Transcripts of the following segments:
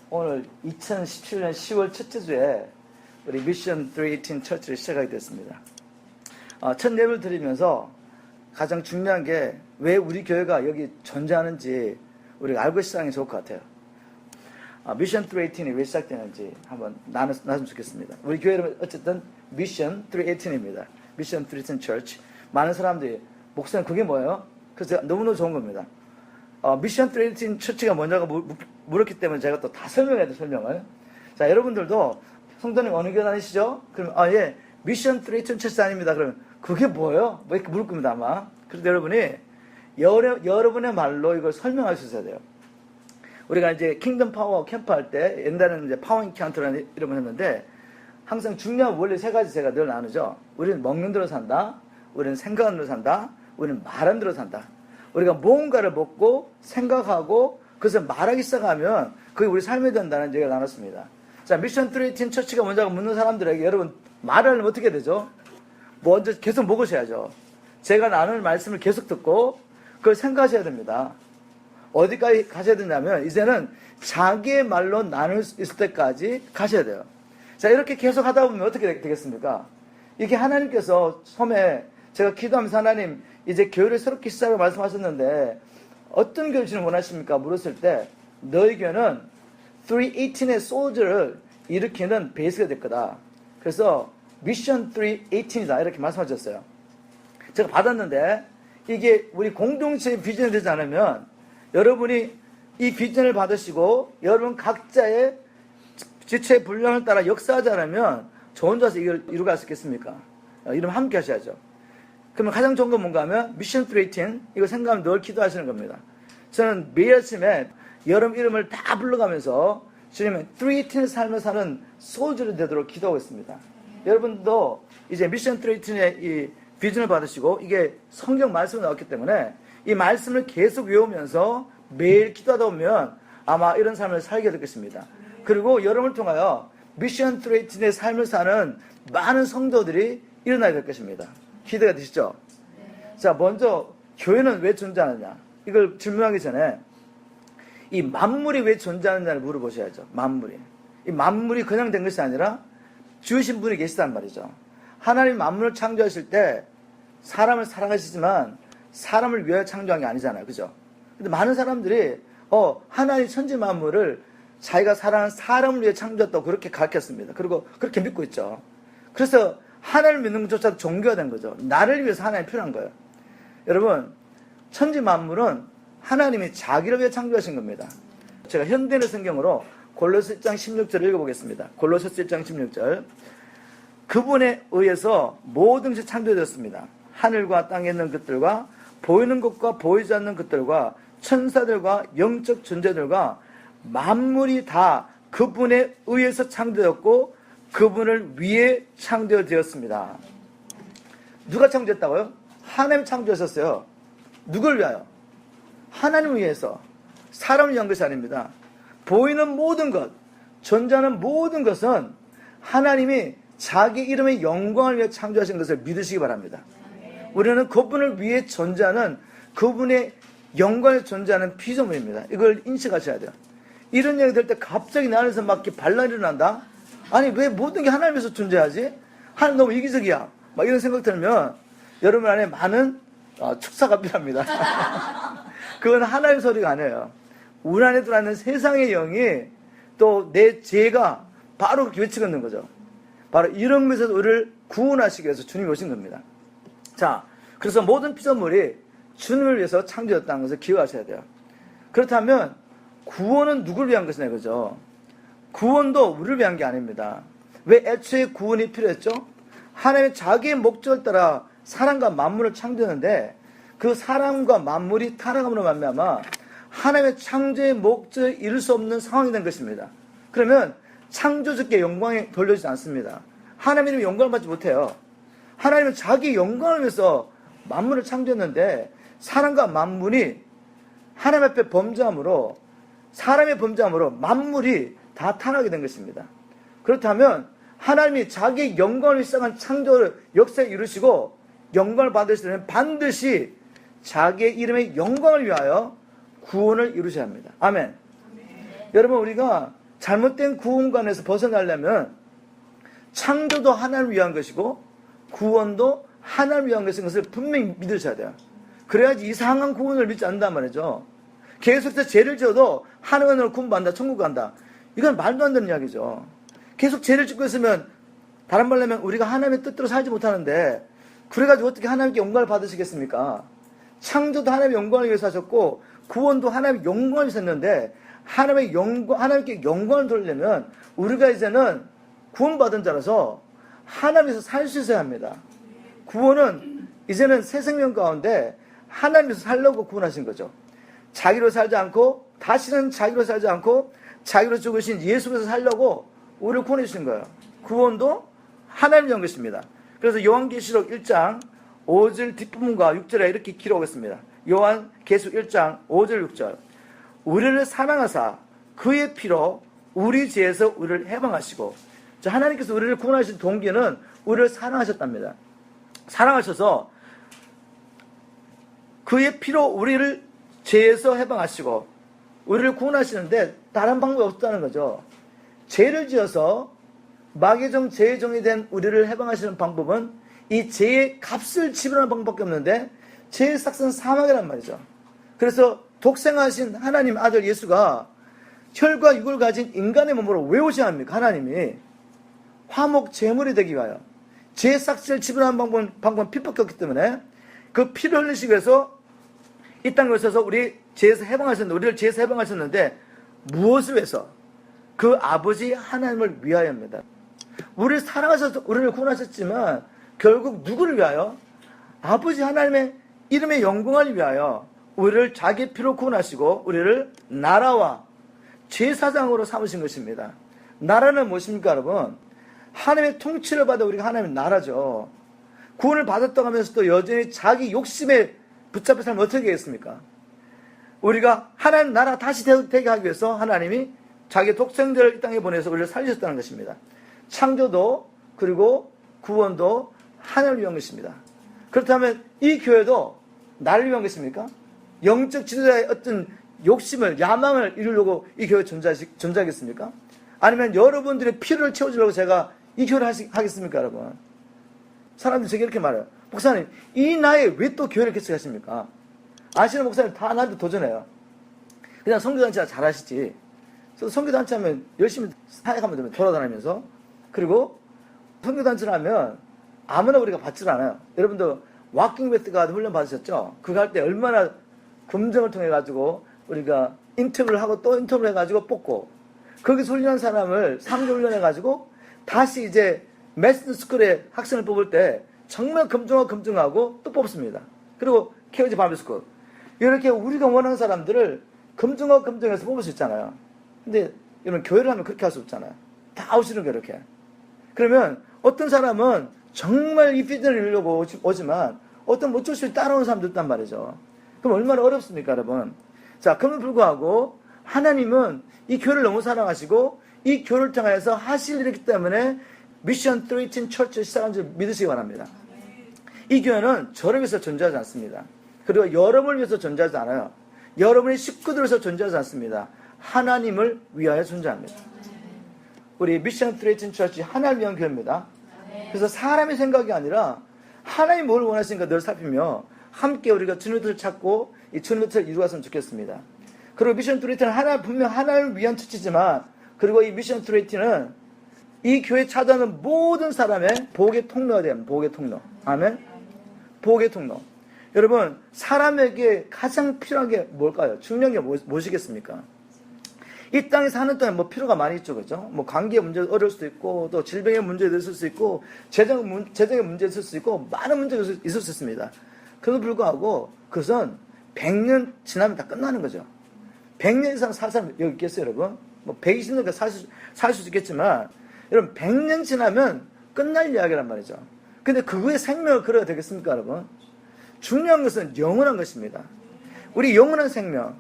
오늘 2017년 10월 첫째 주에 우리 미션 318 처치를 시작하게 됐습니다. 첫 예배를 드리면서 가장 중요한 게 왜 우리 교회가 여기 존재하는지 우리가 알고 시작하는 게 좋을 것 같아요. 미션 318이 왜 시작되는지 한번 나눴으면 좋겠습니다. 우리 교회 이름은 어쨌든 미션 318입니다. 미션 318 처치. 많은 사람들이 목사님 그게 뭐예요? 그래서 너무너무 좋은 겁니다. 미션 318 처치가 뭐냐고 물었기 때문에 제가 또 다 설명해야 돼요, 설명을. 자, 여러분들도 성도님 어느 교회 다니시죠? 그러면 예, 미션 318 처치 아닙니다. 그러면 그게 뭐예요? 뭐 이렇게 물을 겁니다, 아마. 그래서 여러분이 여러분의 말로 이걸 설명할 수 있어야 돼요. 우리가 이제 킹덤 파워 캠프 할 때 옛날에는 이제 파워 인카운트라는 이름을 했는데 항상 중요한 원리 세 가지 제가 늘 나누죠. 우리는 먹는 대로 산다. 우리는 생각하는 대로 산다. 우리는 말하는 대로 산다. 우리가 무언가를 먹고 생각하고 그것을 말하기 시작하면 그게 우리 삶이 된다는 얘기를 나눴습니다. 자, 미션 318 처치가 뭔지 묻는 사람들에게 여러분 말하려면 어떻게 되죠? 먼저 계속 먹으셔야죠. 제가 나누는 말씀을 계속 듣고 그걸 생각하셔야 됩니다. 어디까지 가셔야 되냐면 이제는 자기의 말로 나눌 수 있을 때까지 가셔야 돼요. 자, 이렇게 계속 하다 보면 어떻게 되겠습니까? 이게 하나님께서 처음에 제가 기도하면서 하나님 이제 교회를 새롭게 시작을 말씀하셨는데 어떤 교회를 원하십니까? 물었을 때 너희 교회는 318의 소울들을 일으키는 베이스가 될 거다. 그래서 미션 318이다 이렇게 말씀하셨어요. 제가 받았는데 이게 우리 공동체의 비전이 되지 않으면 여러분이 이 비전을 받으시고 여러분 각자의 지체의 분량을 따라 역사하지 않으면 저 혼자서 이걸 이루갈 수 있겠습니까? 이러면 함께 하셔야죠. 그러면 가장 좋은 건 뭔가 하면 미션 318 이거 생각하면 늘 기도하시는 겁니다. 저는 매일 아침에 여러분 이름을 다 불러가면서 주님의 318 삶을 사는 소울들이 되도록 기도하고 있습니다. 여러분도 이제 미션 318의 이 비전을 받으시고 이게 성경 말씀이 나왔기 때문에 이 말씀을 계속 외우면서 매일 기도하다 보면 아마 이런 삶을 살게 될 것입니다. 그리고 여러분을 통하여 미션 318의 삶을 사는 많은 성도들이 일어나게 될 것입니다. 기대가 되시죠? 자, 먼저 교회는 왜 존재하느냐? 이걸 질문하기 전에 이 만물이 왜 존재하느냐를 물어보셔야죠. 만물이. 이 만물이 그냥 된 것이 아니라 지으신 분이 계시단 말이죠. 하나님 만물을 창조하실 때 사람을 사랑하시지만 사람을 위하여 창조한 게 아니잖아요. 그죠? 근데 많은 사람들이 하나님 천지 만물을 자기가 사랑하는 사람을 위해 창조했다고 그렇게 가르쳤습니다. 그리고 그렇게 믿고 있죠. 그래서 하나님을 믿는 것조차도 종교가 된 거죠. 나를 위해서 하나님이 필요한 거예요. 여러분, 천지 만물은 하나님이 자기를 위해 창조하신 겁니다. 제가 현대인의 성경으로 골로새 1장 16절을 읽어보겠습니다. 골로새 1장 16절. 그분에 의해서 모든 것이 창조되었습니다. 하늘과 땅에 있는 것들과 보이는 것과 보이지 않는 것들과 천사들과 영적 존재들과 만물이 다 그분에 의해서 창조되었고 그분을 위해 창조되었습니다. 누가 창조했다고요? 하나님 창조하셨어요. 누굴 위하여? 하나님을 위해서. 사람을 위한 것이 아닙니다. 보이는 모든 것, 존재하는 모든 것은 하나님이 자기 이름의 영광을 위해 창조하신 것을 믿으시기 바랍니다. 우리는 그분을 위해 존재하는 그분의 영광에 존재하는 피조물입니다. 이걸 인식하셔야 돼요. 이런 얘기 들 때 갑자기 내 안에서 막 반란이 일어난다? 아니 왜 모든 게 하나님에서 존재하지? 하나님 너무 이기적이야. 막 이런 생각 들면 여러분 안에 많은 축사가 필요합니다. 그건 하나님 소리가 아니에요. 우리 안에 들어있는 세상의 영이 또 내 죄가 바로 그렇게 외치고 있는 거죠. 바로 이런 것에서 우리를 구원하시기 위해서 주님이 오신 겁니다. 자, 그래서 모든 피조물이 주님을 위해서 창조됐다는 것을 기억하셔야 돼요. 그렇다면 구원은 누굴 위한 것이냐 그죠? 구원도 우리를 위한 게 아닙니다. 왜 애초에 구원이 필요했죠? 하나님의 자기의 목적을 따라 사람과 만물을 창조했는데 그 사람과 만물이 타락함으로 말미암아 하나님의 창조의 목적을 이룰 수 없는 상황이 된 것입니다. 그러면 창조주께 영광이 돌려지지 않습니다. 하나님은 영광을 받지 못해요. 하나님은 자기 영광을 위해서 만물을 창조했는데 사람과 만물이 하나님 앞에 범죄함으로 사람의 범죄함으로 만물이 다 타락하게 된 것입니다. 그렇다면 하나님이 자기 영광을 시작한 창조를 역사에 이루시고 영광을 받으시려면 반드시 자기의 이름의 영광을 위하여 구원을 이루셔야 합니다. 아멘. 여러분 우리가 잘못된 구원관에서 벗어나려면 창조도 하나님을 위한 것이고 구원도 하나님을 위한 것인 것을 분명히 믿으셔야 돼요. 그래야지 이상한 구원을 믿지 않는단 말이죠. 계속해서 죄를 지어도 하나님으로 구원받는다, 천국 간다. 이건 말도 안 되는 이야기죠. 계속 죄를 짓고 있으면, 다른 말로 하면 우리가 하나님의 뜻대로 살지 못하는데, 그래가지고 어떻게 하나님께 영광을 받으시겠습니까? 창조도 하나님의 영광을 위해서 하셨고, 구원도 하나님의 영광을 위해서 했는데, 하나님께 영광을 돌리려면, 우리가 이제는 구원받은 자라서 하나님에서 살 수 있어야 합니다. 구원은 이제는 새 생명 가운데 하나님에서 살려고 구원하신 거죠. 자기로 살지 않고, 다시는 자기로 살지 않고, 자기로 죽으신 예수께서 살려고 우리를 구원해 주신 거예요. 구원도 하나님의 연 것입니다. 그래서 요한계시록 1장 5절 뒷부분과 6절에 이렇게 기록했습니다. 요한계시록 1장 5절 6절. 우리를 사랑하사 그의 피로 우리 죄에서 우리를 해방하시고, 하나님께서 우리를 구원하신 동기는 우리를 사랑하셨답니다. 사랑하셔서 그의 피로 우리를 죄에서 해방하시고 우리를 구원하시는데 다른 방법이 없다는 거죠. 죄를 지어서 마귀의 종, 죄의 종이 된 우리를 해방하시는 방법은 이 죄의 값을 지불하는 방법밖에 없는데, 죄의 삭은 사망이란 말이죠. 그래서 독생하신 하나님 아들 예수가 혈과 육을 가진 인간의 몸으로 왜 오셔야 합니까? 하나님이 화목 제물이 되기 위하여. 죄의 삭을 지불하는 방법은 피밖에 없기 때문에 그 피를 흘리시기 위해서 이 땅에 오셔서 우리 죄에서 해방하셨는데, 우리를 죄에서 해방하셨는데 무엇을 위해서? 그 아버지 하나님을 위하여입니다. 우리를 사랑하셔서 우리를 구원하셨지만 결국 누구를 위하여? 아버지 하나님의 이름의 영광을 위하여 우리를 자기 피로 구원하시고 우리를 나라와 제사장으로 삼으신 것입니다. 나라는 무엇입니까, 여러분? 하나님의 통치를 받아 우리가 하나님의 나라죠. 구원을 받았다고 하면서도 여전히 자기 욕심에 붙잡혀 살면 어떻게 되겠습니까? 우리가 하나님 나라 다시 되게 하기 위해서 하나님이 자기 독생자를 이 땅에 보내서 우리를 살리셨다는 것입니다. 창조도 그리고 구원도 하나님을 위한 것입니다. 그렇다면 이 교회도 나를 위한 것입니까? 영적 지도자의 어떤 욕심을, 야망을 이루려고 이 교회 존재하겠습니까? 아니면 여러분들의 필요를 채워주려고 제가 이 교회를 하겠습니까, 여러분? 사람들이 제게 이렇게 말해요. 목사님, 이 나이에 왜 또 교회를 개척하십니까? 아시는 목사님 다 나한테 도전해요. 그냥 선교단체가 잘하시지. 그래서 선교단체 하면 열심히 사역하면 됩니다. 돌아다니면서. 그리고 선교단체를 하면 아무나 우리가 받질 않아요. 여러분도 워킹 위드 갓 훈련 받으셨죠? 그거 할 때 얼마나 검증을 통해 가지고 우리가 인터뷰를 하고 또 인터뷰를 해가지고 뽑고, 거기서 훈련한 사람을 3개 훈련해 가지고 다시 이제 메시지 스쿨에 학생을 뽑을 때 정말 검증하고 또 뽑습니다. 그리고 케어지 바비스쿨, 이렇게 우리가 원하는 사람들을 검증해서 뽑을 수 있잖아요. 근데 여러분, 교회를 하면 그렇게 할 수 없잖아요. 다 오시는 거예요, 이렇게. 그러면 어떤 사람은 정말 이 피드를 이루려고 오지만 어떤 못 줄수 따라오는 사람도 있단 말이죠. 그럼 얼마나 어렵습니까, 여러분? 자, 그럼에도 불구하고 하나님은 이 교회를 너무 사랑하시고 이 교회를 통해서 하실 일이기 때문에 미션 13 처치를 시작한 줄 믿으시기 바랍니다. 이 교회는 저를 위해서 존재하지 않습니다. 그리고 여러분을 위해서 존재하지 않아요. 여러분의 식구들을 위해서 존재하지 않습니다. 하나님을 위하여 존재합니다. 우리 미션 13 처치 하나님을 위한 교회입니다. 그래서 사람의 생각이 아니라 하나님이 뭘 원하시는가 늘 살피며 함께 우리가 주님의 뜻을 찾고 이 주님의 뜻을 이루었으면 좋겠습니다. 그리고 미션 13는 분명 하나님을 위한 처치지만, 그리고 이 미션 13는 이 교회 찾아오는 모든 사람의 복의 통로가 돼요. 복의 통로. 아멘. 복의 통로. 여러분, 사람에게 가장 필요한 게 뭘까요? 중요한 게 무엇이겠습니까? 이 땅에 사는 동안 뭐 필요가 많이 있죠, 그죠? 뭐 관계 문제 어려울 수도 있고, 또 질병의 문제도 있을 수 있고, 재정의 문제 있을 수 있고, 많은 문제가 있을 수 있습니다. 그럼에도 불구하고 그것은 100년 지나면 다 끝나는 거죠. 100년 이상 살 사람 여기 있겠어요, 여러분? 뭐 120년까지 살 수 있겠지만, 여러분 100년 지나면 끝날 이야기란 말이죠. 근데 그거에 생명을 걸어야 되겠습니까, 여러분? 중요한 것은 영원한 것입니다. 우리 영원한 생명,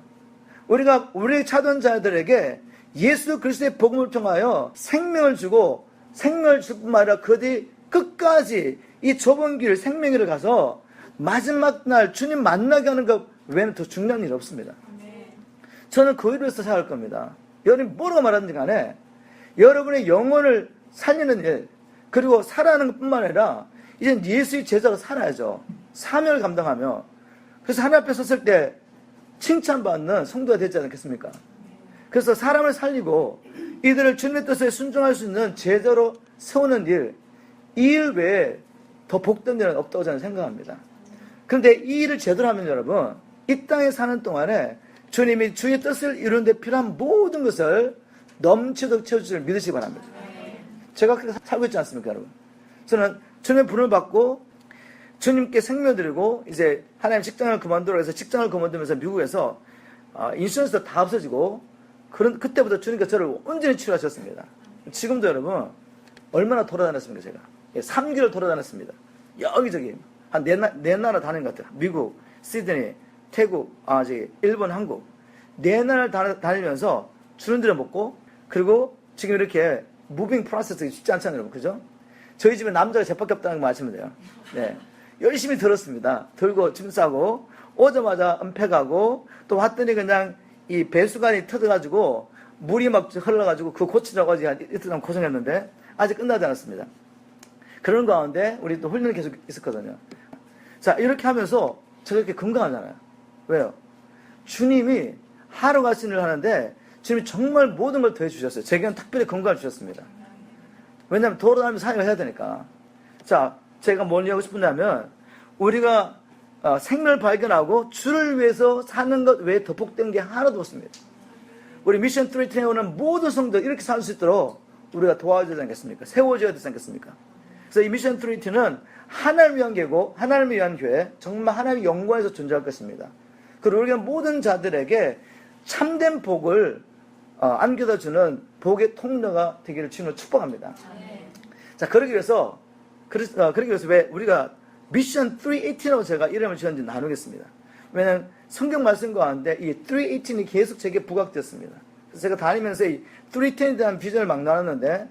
우리가 우리 찾은 자들에게 예수 그리스도의 복음을 통하여 생명을 주고, 생명을 줄 뿐만 아니라 그들이 끝까지 이 좁은 길 생명길을 가서 마지막 날 주님 만나게 하는 것 외에는 더 중요한 일이 없습니다. 저는 그 일을 위해서 살아갈 겁니다. 여러분이 뭐라고 말하든지 간에 여러분의 영혼을 살리는 일, 그리고 살아가는 것뿐만 아니라 이제 예수의 제자로 살아야죠. 사명을 감당하며. 그래서 하나님 앞에 섰을 때 칭찬받는 성도가 되지 않겠습니까? 그래서 사람을 살리고 이들을 주님의 뜻에 순종할 수 있는 제자로 세우는 일, 이 일 외에 더 복된 일은 없다고 저는 생각합니다. 그런데 이 일을 제대로 하면 여러분, 이 땅에 사는 동안에 주님이 주의 뜻을 이루는 데 필요한 모든 것을 넘치도록 채워주시를 믿으시기 바랍니다. 제가 그렇게 살고 있지 않습니까, 여러분? 저는 주님의 부름을 받고 주님께 생명 드리고 이제 하나님 직장을 그만두라고 해서 직장을 그만두면서 미국에서 인슈런스도 다 없어지고 그때부터 주님께서 저를 온전히 치료하셨습니다. 지금도 여러분 얼마나 돌아다녔습니까, 제가? 3개월 돌아다녔습니다. 여기저기 한 네 나라 다닌 것 같아요. 미국, 시드니, 태국, 일본, 한국 네 나라를 다니면서 주는들을 먹고, 그리고 지금 이렇게 무빙 프로세스 쉽지 않잖아요, 여러분. 그죠? 저희 집에 남자가 제밖에 없다는 거 아시면 돼요. 네. 열심히 들었습니다. 들고 짐 싸고 오자마자 은폐가고 또 왔더니 그냥 이 배수관이 터져가지고 물이 막 흘러가지고 그거 고치려고 아직 이틀 동안 고생했는데 아직 끝나지 않았습니다. 그런 가운데 우리 또 훈련이 계속 있었거든요. 자, 이렇게 하면서 제가 이렇게 건강하잖아요. 왜요? 주님이 하루가 신을 하는데 주님이 정말 모든 걸 더해주셨어요. 제게는 특별히 건강을 주셨습니다. 왜냐하면 돌아다니면서 사역을 해야 되니까. 자, 제가 뭘 얘기하고 싶으냐면 우리가 생명을 발견하고 주를 위해서 사는 것 외에 덧복된 게 하나도 없습니다. 우리 미션 310에 오는 모든 성도 이렇게 살 수 있도록 우리가 도와줘야 되지 않겠습니까? 세워줘야 되지 않겠습니까? 그래서 이 미션 310은 하나님을 위한 교회고 하나님을 위한 교회, 정말 하나님의 영광에서 존재할 것입니다. 그리고 우리가 모든 자들에게 참된 복을 안겨다 주는 복의 통로가 되기를 주님으로 축복합니다. 자, 그러기 위해서 왜 우리가 미션 318이라고 제가 이름을 지었는지 나누겠습니다. 왜냐하면 성경 말씀 가운데 이 318이 계속 제게 부각되었습니다. 그래서 제가 다니면서 이 310에 대한 비전을 막 나눴는데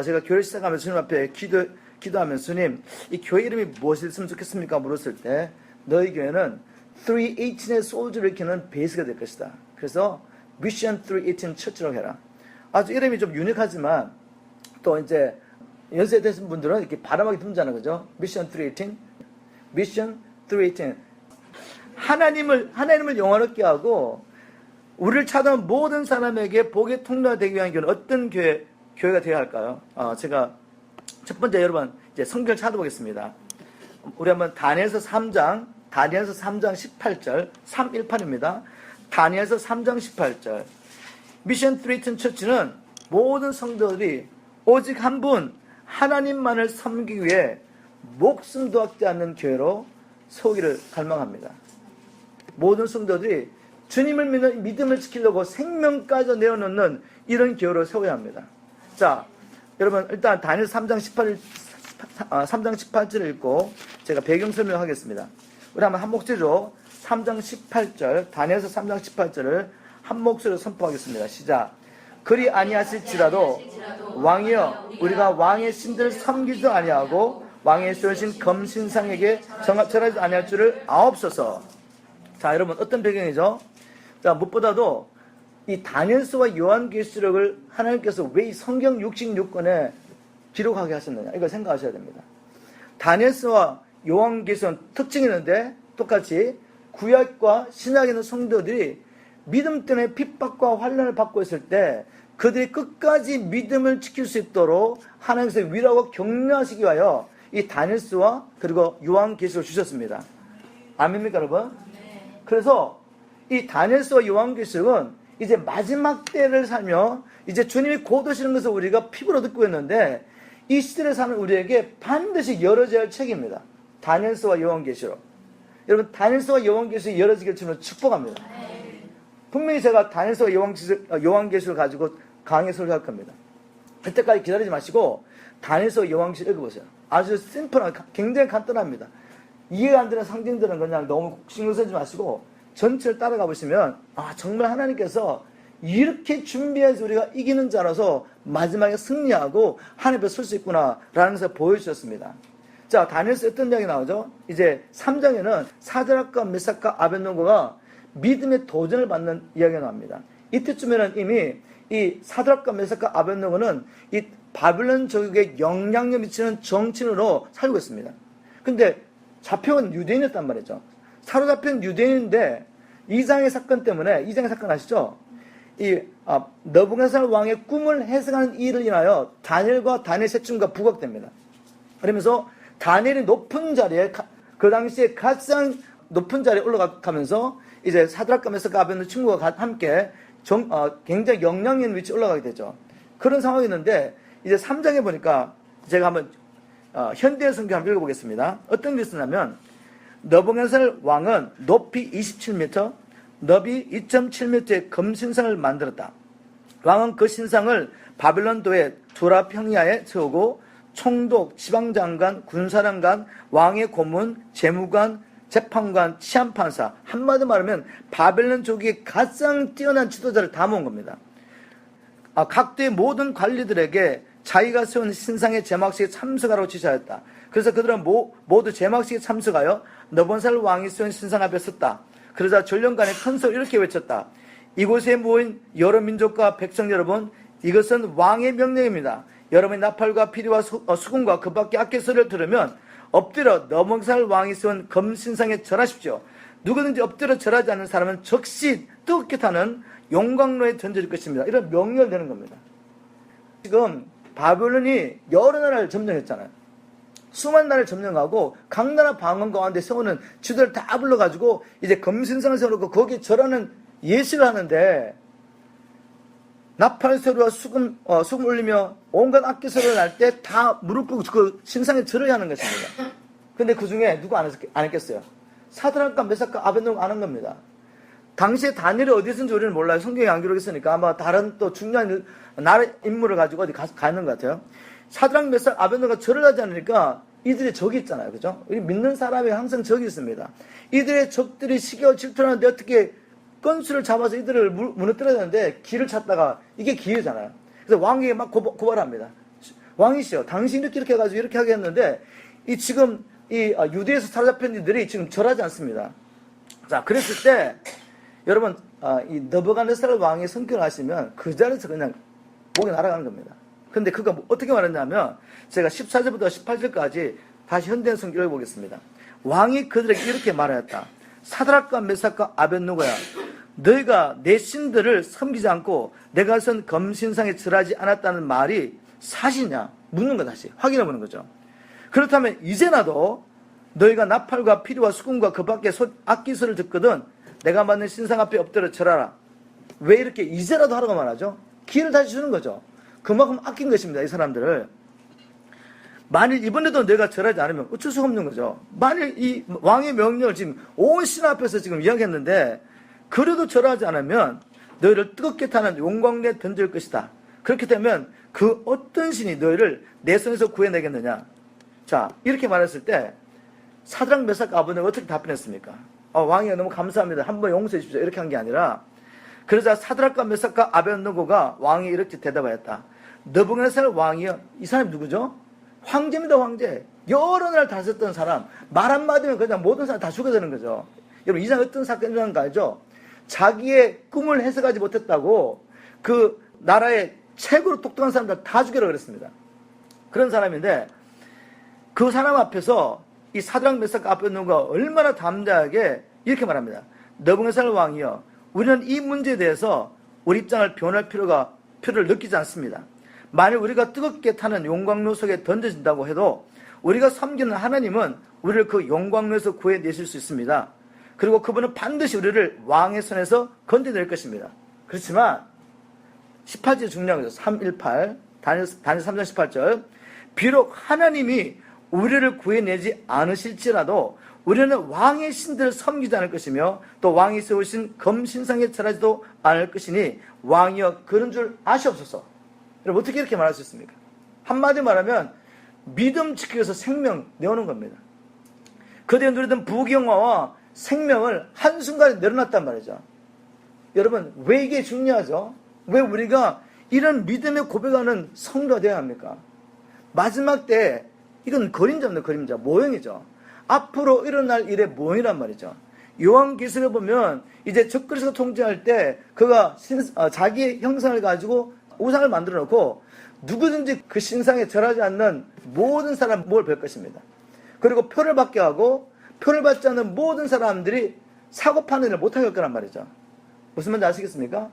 제가 교회를 시작하면서 주님 앞에 기도하면서 주님, 이 교회 이름이 무엇이었으면 좋겠습니까? 물었을 때 너희 교회는 318의 소울즈를 일으키는 베이스가 될 것이다. 그래서 미션 318 처치라고 해라. 아주 이름이 좀 유니크하지만 또 이제 연세 되신 분들은 이렇게 발음하기 힘들잖아요. 그죠? 미션 318. 미션 318. 하나님을 영원롭게 하고 우리를 찾아온 모든 사람에게 복의 통로가 되기 위한 교회는 어떤 교회가 되어야 할까요? 제가 첫 번째 여러분 이제 성경을 찾아보겠습니다. 우리 한번 다니엘서 3장 18절 318입니다. 다니엘서 3장 18절. 미션 318 처치는 모든 성도들이 오직 한 분 하나님만을 섬기기 위해 목숨도 아끼지 않는 교회로 세우기를 갈망합니다. 모든 성도들이 주님을 믿는 믿음을 지키려고 생명까지 내어놓는 이런 교회로 세워야 합니다. 자, 여러분 일단 다니엘 3장 18절을 읽고 제가 배경 설명하겠습니다. 우리 한번 한 목소리로 3장 18절 다니엘서 3장 18절을 한 목소리로 선포하겠습니다. 시작. 그리 아니하실지라도 왕이여 우리가 왕의 신들을 섬기지도 아니하고 왕의 수여신 검신상에게 절하지 아니할 줄을 아옵소서. 자, 여러분 어떤 배경이죠? 자, 무엇보다도 이 다니엘서와 요한계시록을 하나님께서 왜 이 성경 66권에 기록하게 하셨느냐, 이걸 생각하셔야 됩니다. 다니엘서와 요한계시록은 특징이 있는데 똑같이 구약과 신약에 있는 성도들이 믿음 때문에 핍박과 환난을 받고 있을 때 그들이 끝까지 믿음을 지킬 수 있도록 하나님께서 위로하고 격려하시기 위하여 이 다니엘서와 그리고 요한계시록을 주셨습니다. 아멘입니까, 여러분? 그래서 이 다니엘서와 요한계시록은 이제 마지막 때를 살며 이제 주님이 곧 오시는 것을 우리가 피부로 듣고 있는데 이 시대를 사는 우리에게 반드시 열어져야 할 책입니다. 다니엘서와 요한계시록. 여러분 다니엘서와 요한계시록이 열어지길 주님으로 축복합니다. 분명히 제가 다니엘서와 요한계시록을 가지고 강의 설교할 겁니다. 그때까지 기다리지 마시고 다니엘서와 요한계시록 읽어보세요. 아주 심플한, 굉장히 간단합니다. 이해가 안 되는 상징들은 그냥 너무 신경 쓰지 마시고 전체를 따라가 보시면 정말 하나님께서 이렇게 준비해서 우리가 이기는 자라서 마지막에 승리하고 하나님 앞에 설 수 있구나 라는 것을 보여주셨습니다. 자, 다니엘서 어떤 이야기 나오죠? 이제 3장에는 사드락과 메삭과 아벳노고가 믿음의 도전을 받는 이야기가 나옵니다. 이때쯤에는 이미 이 사드락과 메삭과 아벳느고는 이 바벨론 조국에 영향력 미치는 정치인으로 살고 있습니다. 근데 잡혀온 유대인이었단 말이죠. 사로잡힌 유대인인데 이장의 사건 때문에, 이장의 사건 아시죠? 이 느부갓네살 왕의 꿈을 해석하는 일을 인하여 다니엘과 다니엘 세충과 부각됩니다. 그러면서 다니엘이 높은 자리에, 그 당시에 가장 높은 자리에 올라가면서 이제 사드락과 메삭과 아벳느고 친구가 함께 굉장히 영향력 위치에 올라가게 되죠. 그런 상황이었는데 이제 3장에 보니까 제가 한번 현대 성경 한번 읽어보겠습니다. 어떤 게 있었냐면 느부갓네살 왕은 높이 27m, 너비 2.7m의 금신상을 만들었다. 왕은 그 신상을 바벨론도의 두라 평야에 세우고 총독, 지방장관, 군사령관, 왕의 고문, 재무관, 재판관, 치안판사, 한마디 말하면 바벨론 조국의 가장 뛰어난 지도자를 다 모은 겁니다. 각도의 모든 관리들에게 자기가 세운 신상의 제막식에 참석하라고 지시하였다. 그래서 그들은 모두 제막식에 참석하여 느부갓네살 왕이 세운 신상 앞에 섰다. 그러자 전령관의 큰 소리로 이렇게 외쳤다. 이곳에 모인 여러 민족과 백성 여러분, 이것은 왕의 명령입니다. 여러분이 나팔과 피리와 수금과 그 밖에 악기 소리를 들으면 엎드려 느부갓네살 왕이 세운 금신상에 절하십시오. 누구든지 엎드려 절하지 않는 사람은 즉시 뜨겁게 타는 용광로에 던질 것입니다. 이런 명령을 내는 겁니다. 지금 바벨론이 여러 나라를 점령했잖아요. 수많은 나라를 점령하고 각 나라 방언 가운데 세우는 지도를 다 불러가지고 이제 금신상을 세워놓고 거기에 절하는 예식을 하는데 나팔 소리와 수금 울리며 온갖 악기 소리를 날 때 다 무릎 꿇고 그 신상에 절해야 하는 것입니다. 근데 그 중에 누구 안 했겠어요? 사드락과 메삭과 아벳느고가 안 한 겁니다. 당시에 다니엘이 어디 있는지 우리는 몰라요. 성경에 안 기록했으니까 아마 다른 또 중요한 나라 인물을 가지고 어디 가 있는 것 같아요. 사드락, 메삭, 아벳느고가 절을 하지 않으니까 이들의 적이 있잖아요. 그죠? 우리 믿는 사람이 항상 적이 있습니다. 이들의 적들이 시기와 질투하는데 어떻게 건수를 잡아서 이들을 무너뜨려야 되는데 길을 찾다가 이게 기회잖아요. 그래서 왕에게 막 고발합니다. 왕이시여, 당신이 이렇게 해가지고 이렇게 하겠는데 지금 유대에서 사로잡힌 이들이 지금 절하지 않습니다. 자, 그랬을 때 여러분 이 느부갓네살 왕의 성격을 아시면 그 자리에서 그냥 목이 날아가는 겁니다. 근데 그가 어떻게 말했냐면 제가 14절부터 18절까지 다시 현대 성경을 읽어보겠습니다. 왕이 그들에게 이렇게 말하였다. 사드락과 메삭과 아벳느고야, 너희가 내 신들을 섬기지 않고 내가 선 금신상에 절하지 않았다는 말이 사실이냐? 묻는 거 다시 확인해보는 거죠. 그렇다면 이제라도 너희가 나팔과 피리와 수금과 그 밖에 악기 소리를 듣거든 내가 만든 신상 앞에 엎드려 절하라. 왜 이렇게 이제라도 하라고 말하죠? 기회를 다시 주는 거죠. 그만큼 아낀 것입니다. 이 사람들을. 만일 이번에도 내가 절하지 않으면 어쩔 수가 없는 거죠. 만일 이 왕의 명령을 지금 온 신하 앞에서 지금 이야기했는데 그래도 절하지 않으면 너희를 뜨겁게 타는 용광로에 던질 것이다. 그렇게 되면 그 어떤 신이 너희를 내 손에서 구해내겠느냐. 자, 이렇게 말했을 때 사드락, 메삭, 아벳느고가 어떻게 답변했습니까? 왕이 너무 감사합니다. 한번 용서해 주십시오. 이렇게 한 게 아니라 그러자 사드락과 메삭과 아벳느고가 왕이 이렇게 대답하였다. 느부갓네살 왕이여. 이 사람이 누구죠? 황제입니다. 황제. 여러 날 다녔던 사람. 말 한마디면 그냥 모든 사람 다 죽어야 되는 거죠. 여러분 이상 어떤 사건이라는 거 알죠? 자기의 꿈을 해석하지 못했다고 그 나라의 최고로 똑똑한 사람들 다 죽여라 그랬습니다. 그런 사람인데 그 사람 앞에서 이 사드락, 메삭, 아벳느고가 얼마나 담대하게 이렇게 말합니다. 느부갓네살 왕이여, 우리는 이 문제에 대해서 우리 입장을 변할 필요를 느끼지 않습니다. 만일 우리가 뜨겁게 타는 용광로 속에 던져진다고 해도 우리가 섬기는 하나님은 우리를 그 용광로에서 구해내실 수 있습니다. 그리고 그분은 반드시 우리를 왕의 손에서 건져낼 것입니다. 그렇지만 18절 중요한 거죠. 318 다니엘 3장 18절 비록 하나님이 우리를 구해내지 않으실지라도 우리는 왕의 신들을 섬기지 않을 것이며 또 왕이 세우신 금신상에 절하지도 않을 것이니 왕이여 그런 줄 아시옵소서. 여러분 어떻게 이렇게 말할 수 있습니까? 한마디 말하면 믿음 지키기 위해서 생명 내오는 겁니다. 그들이 누리던 부귀영화와 생명을 한순간에 내려놨단 말이죠. 여러분 왜 이게 중요하죠? 왜 우리가 이런 믿음의 고백하는 성도가 되어야 합니까? 마지막 때 이건 그림자입니다. 그림자 모형이죠. 앞으로 일어날 일의 모형이란 말이죠. 요한계시록에 보면 이제 적그리스도가 통치할 때 그가 자기의 형상을 가지고 우상을 만들어 놓고 누구든지 그 신상에 절하지 않는 모든 사람 목을 벨 것입니다. 그리고 표를 받게 하고 표를 받지 않는 모든 사람들이 사고 파는 일을 못하게 할 거란 말이죠. 무슨 말인지 아시겠습니까?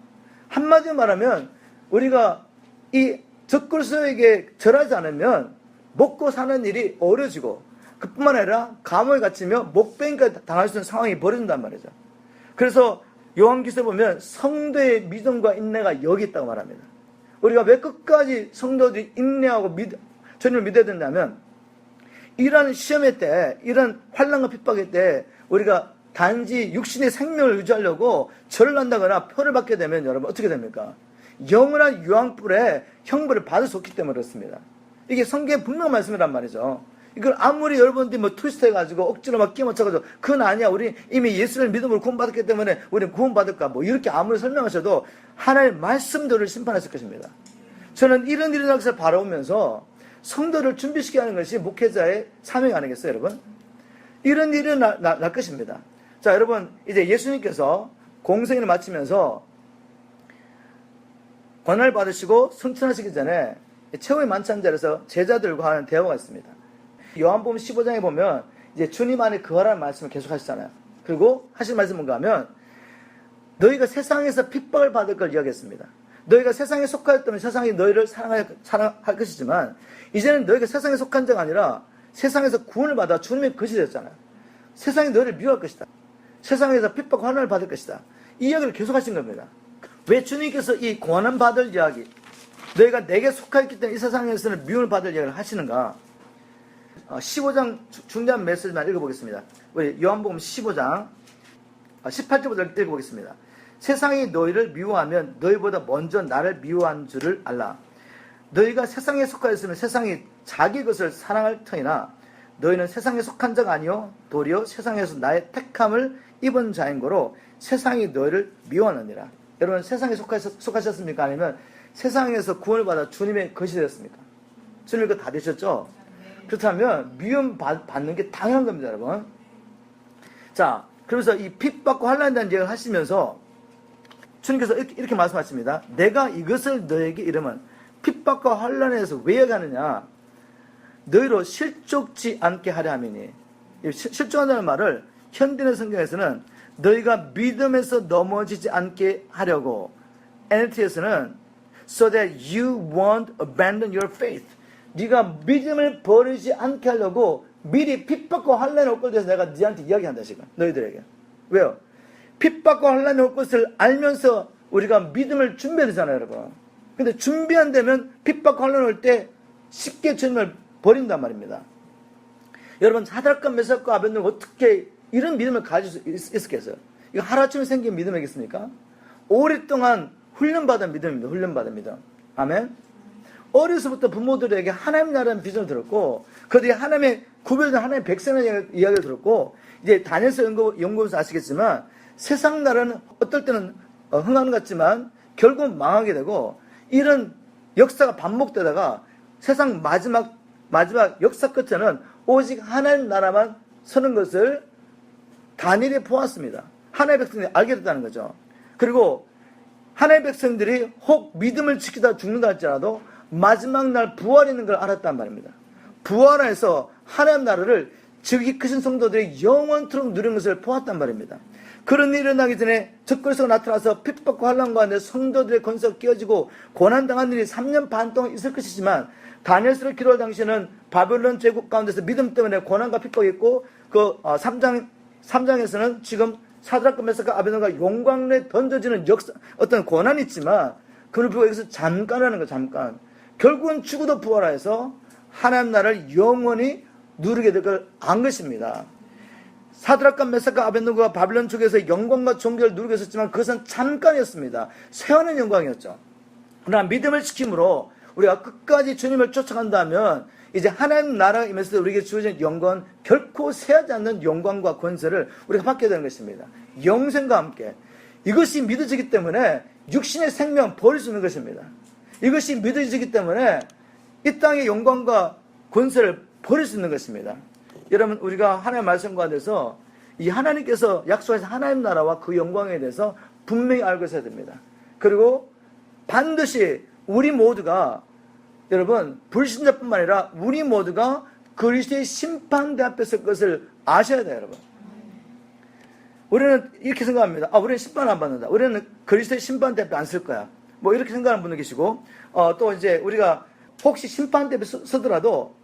한마디로 말하면 우리가 이 적그리스도에게 절하지 않으면 먹고 사는 일이 어려지고 그뿐만 아니라 감옥에 갇히며 목베기까지 당할 수 있는 상황이 벌어진단 말이죠. 그래서 요한계시록에 보면 성도의 믿음과 인내가 여기 있다고 말합니다. 우리가 왜 끝까지 성도들이 인내하고 주님을 믿어야 된다면 이런 시험의 때, 이런 환난과 핍박의 때 우리가 단지 육신의 생명을 유지하려고 절을 한다거나 표를 받게 되면 여러분 어떻게 됩니까? 영원한 유황불에 형벌을 받을 수 없기 때문에 그렇습니다. 이게 성경의 분명한 말씀이란 말이죠. 이걸 아무리 여러분들이 뭐 트위스트 해가지고 억지로 막 끼워 맞춰가지고 그건 아니야. 우리 이미 예수를 믿음으로 구원받았기 때문에 우리는 구원받을까 뭐 이렇게 아무리 설명하셔도 하나님의 말씀대로 심판하실 것입니다. 저는 이런 일이 일어날 것을 바라보면서 성도를 준비시키게 하는 것이 목회자의 사명이 아니겠어요, 여러분? 이런 일이 날 것입니다. 자, 여러분, 이제 예수님께서 공생애를 마치면서 권한을 받으시고 승천하시기 전에 최후의 만찬 자리에서 제자들과 하는 대화가 있습니다. 요한복음 15장에 보면 이제 주님 안에 거하라는 말씀을 계속 하시잖아요. 그리고 하신 말씀은 뭔가 하면 너희가 세상에서 핍박을 받을 걸 이야기했습니다. 너희가 세상에 속하였다면 세상이 너희를 사랑할 것이지만 이제는 너희가 세상에 속한 자가 아니라 세상에서 구원을 받아 주님의 것이 되었잖아요. 세상이 너희를 미워할 것이다. 세상에서 핍박과 환난을 받을 것이다. 이 이야기를 계속 하신 겁니다. 왜 주님께서 이 고난 받을 이야기, 너희가 내게 속하였기 때문에 이 세상에서는 미움을 받을 이야기를 하시는가? 15장 중요한 메시지만 읽어보겠습니다. 우리 요한복음 15장 18절부터 읽어보겠습니다. 세상이 너희를 미워하면 너희보다 먼저 나를 미워한 줄을 알라. 너희가 세상에 속하였으면 세상이 자기 것을 사랑할 터이나 너희는 세상에 속한 자가 아니요 도리어 세상에서 나의 택함을 입은 자인 거로 세상이 너희를 미워하느니라. 여러분 세상에 속하셨습니까? 아니면 세상에서 구원을 받아 주님의 것이 되었습니까? 주님 거 다 되셨죠? 그렇다면 미움 받는 게 당연한 겁니다, 여러분. 자, 그러면서 이 핍박과 환난에 대한 얘기를 하시면서 주님께서 이렇게 말씀하십니다. 내가 이것을 너에게 이르면 핍박과 환난에서 왜 얘기하느냐? 너희로 실족지 않게 하려 함이니. 실족한다는 말을 현대의 성경에서는 너희가 믿음에서 넘어지지 않게 하려고, NLT에서는 so that you won't abandon your faith. 네가 믿음을 버리지 않게 하려고 미리 핍박과 환난이 올 것에 대해서 내가 네한테 이야기한다 지금 너희들에게. 왜요? 핍박과 환난이 올 것을 알면서 우리가 믿음을 준비해야 되잖아요, 여러분. 근데 준비 안 되면 핍박과 환난이 올 때 쉽게 주님을 버린단 말입니다. 여러분 사드락과 메삭과 아벳네고가 어떻게 이런 믿음을 가질 수 있었겠어요? 이거 하루아침에 생긴 믿음이겠습니까? 오랫동안 훈련받은 믿음입니다. 훈련받은 믿음. 아멘. 어려서부터 부모들에게 하나님 나라는 비전을 들었고 그들이 하나님의 구별된 하나님의 백성의 이야기를 들었고 이제 다니엘서 연구해서 아시겠지만 세상 나라는 어떨 때는 흥하는 것 같지만 결국 망하게 되고 이런 역사가 반복되다가 세상 마지막 역사 끝에는 오직 하나님 나라만 서는 것을 다니엘이 보았습니다. 하나님의 백성들이 알게 됐다는 거죠. 그리고 하나님의 백성들이 혹 믿음을 지키다 죽는다 할지라도 마지막 날 부활이 있는 걸 알았단 말입니다. 부활해서 하나님 나라를 즉위 크신 성도들이 영원토록 누리는 것을 보았단 말입니다. 그런 일이 일어나기 전에 적그리스도가 나타나서 핍박과 환난 가운데 성도들의 권세가 끼어지고 고난당한 일이 3년 반 동안 있을 것이지만 다니엘서를 기도할 당시에는 바벨론 제국 가운데서 믿음 때문에 고난과 핍박이 있고 그 3장에서는 지금 사드락과 메삭과 아벳네고가 용광로에 던져지는 어떤 고난이 있지만 그걸 보고 여기서 잠깐하는 거 잠깐. 결국은 죽어도 부활하여서 하나님 나라를 영원히 누리게 될 걸 안 것입니다. 사드락과 메삭과 아벳네고가 바벨론 쪽에서 영광과 존귀를 누리고 있었지만 그것은 잠깐이었습니다. 세원의 영광이었죠. 그러나 믿음을 지킴으로 우리가 끝까지 주님을 쫓아간다면 이제 하나님 나라가 임해서 우리에게 주어진 영광은 결코 새하지 않는 영광과 권세를 우리가 받게 되는 것입니다. 영생과 함께. 이것이 믿어지기 때문에 육신의 생명 버릴 수 있는 것입니다. 이것이 믿어지기 때문에 이 땅의 영광과 권세를 버릴 수 있는 것입니다. 여러분 우리가 하나님의 말씀 가운데서 이 하나님께서 약속하신 하나님 나라와 그 영광에 대해서 분명히 알고 있어야 됩니다. 그리고 반드시 우리 모두가, 여러분, 불신자뿐만 아니라 우리 모두가 그리스도의 심판대 앞에 설 것을 아셔야 돼요, 여러분. 우리는 이렇게 생각합니다. 우리는 심판 안 받는다. 우리는 그리스도의 심판대 앞에 안 설 거야. 뭐 이렇게 생각하는 분도 계시고, 또 이제 우리가 혹시 심판대 앞에 서더라도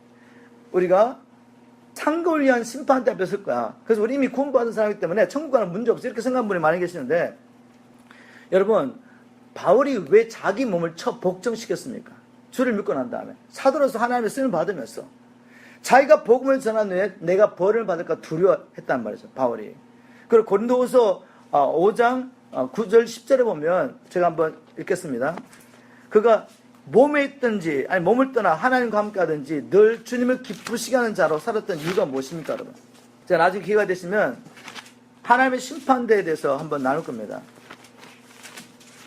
우리가 상급을 위한 심판대 앞에 설 거야. 그래서 우리 이미 구원받은 사람이기 때문에 천국 가는 문제 없어. 이렇게 생각하는 분이 많이 계시는데, 여러분, 바울이 왜 자기 몸을 복종시켰습니까? 주를 믿고 난 다음에 사도로서 하나님의 쓰임 받으면서 자기가 복음을 전한 후에 내가 벌을 받을까 두려워했단 말이죠, 바울이. 그리고 고린도후서 5장 9절 10절에 보면 제가 한번 읽겠습니다. 그가 몸에 있든지 아니 몸을 떠나 하나님과 함께 하든지 늘 주님을 기쁘시게 하는 자로 살았던 이유가 무엇입니까, 여러분? 제가 나중에 기회가 되시면 하나님의 심판대에 대해서 한번 나눌 겁니다.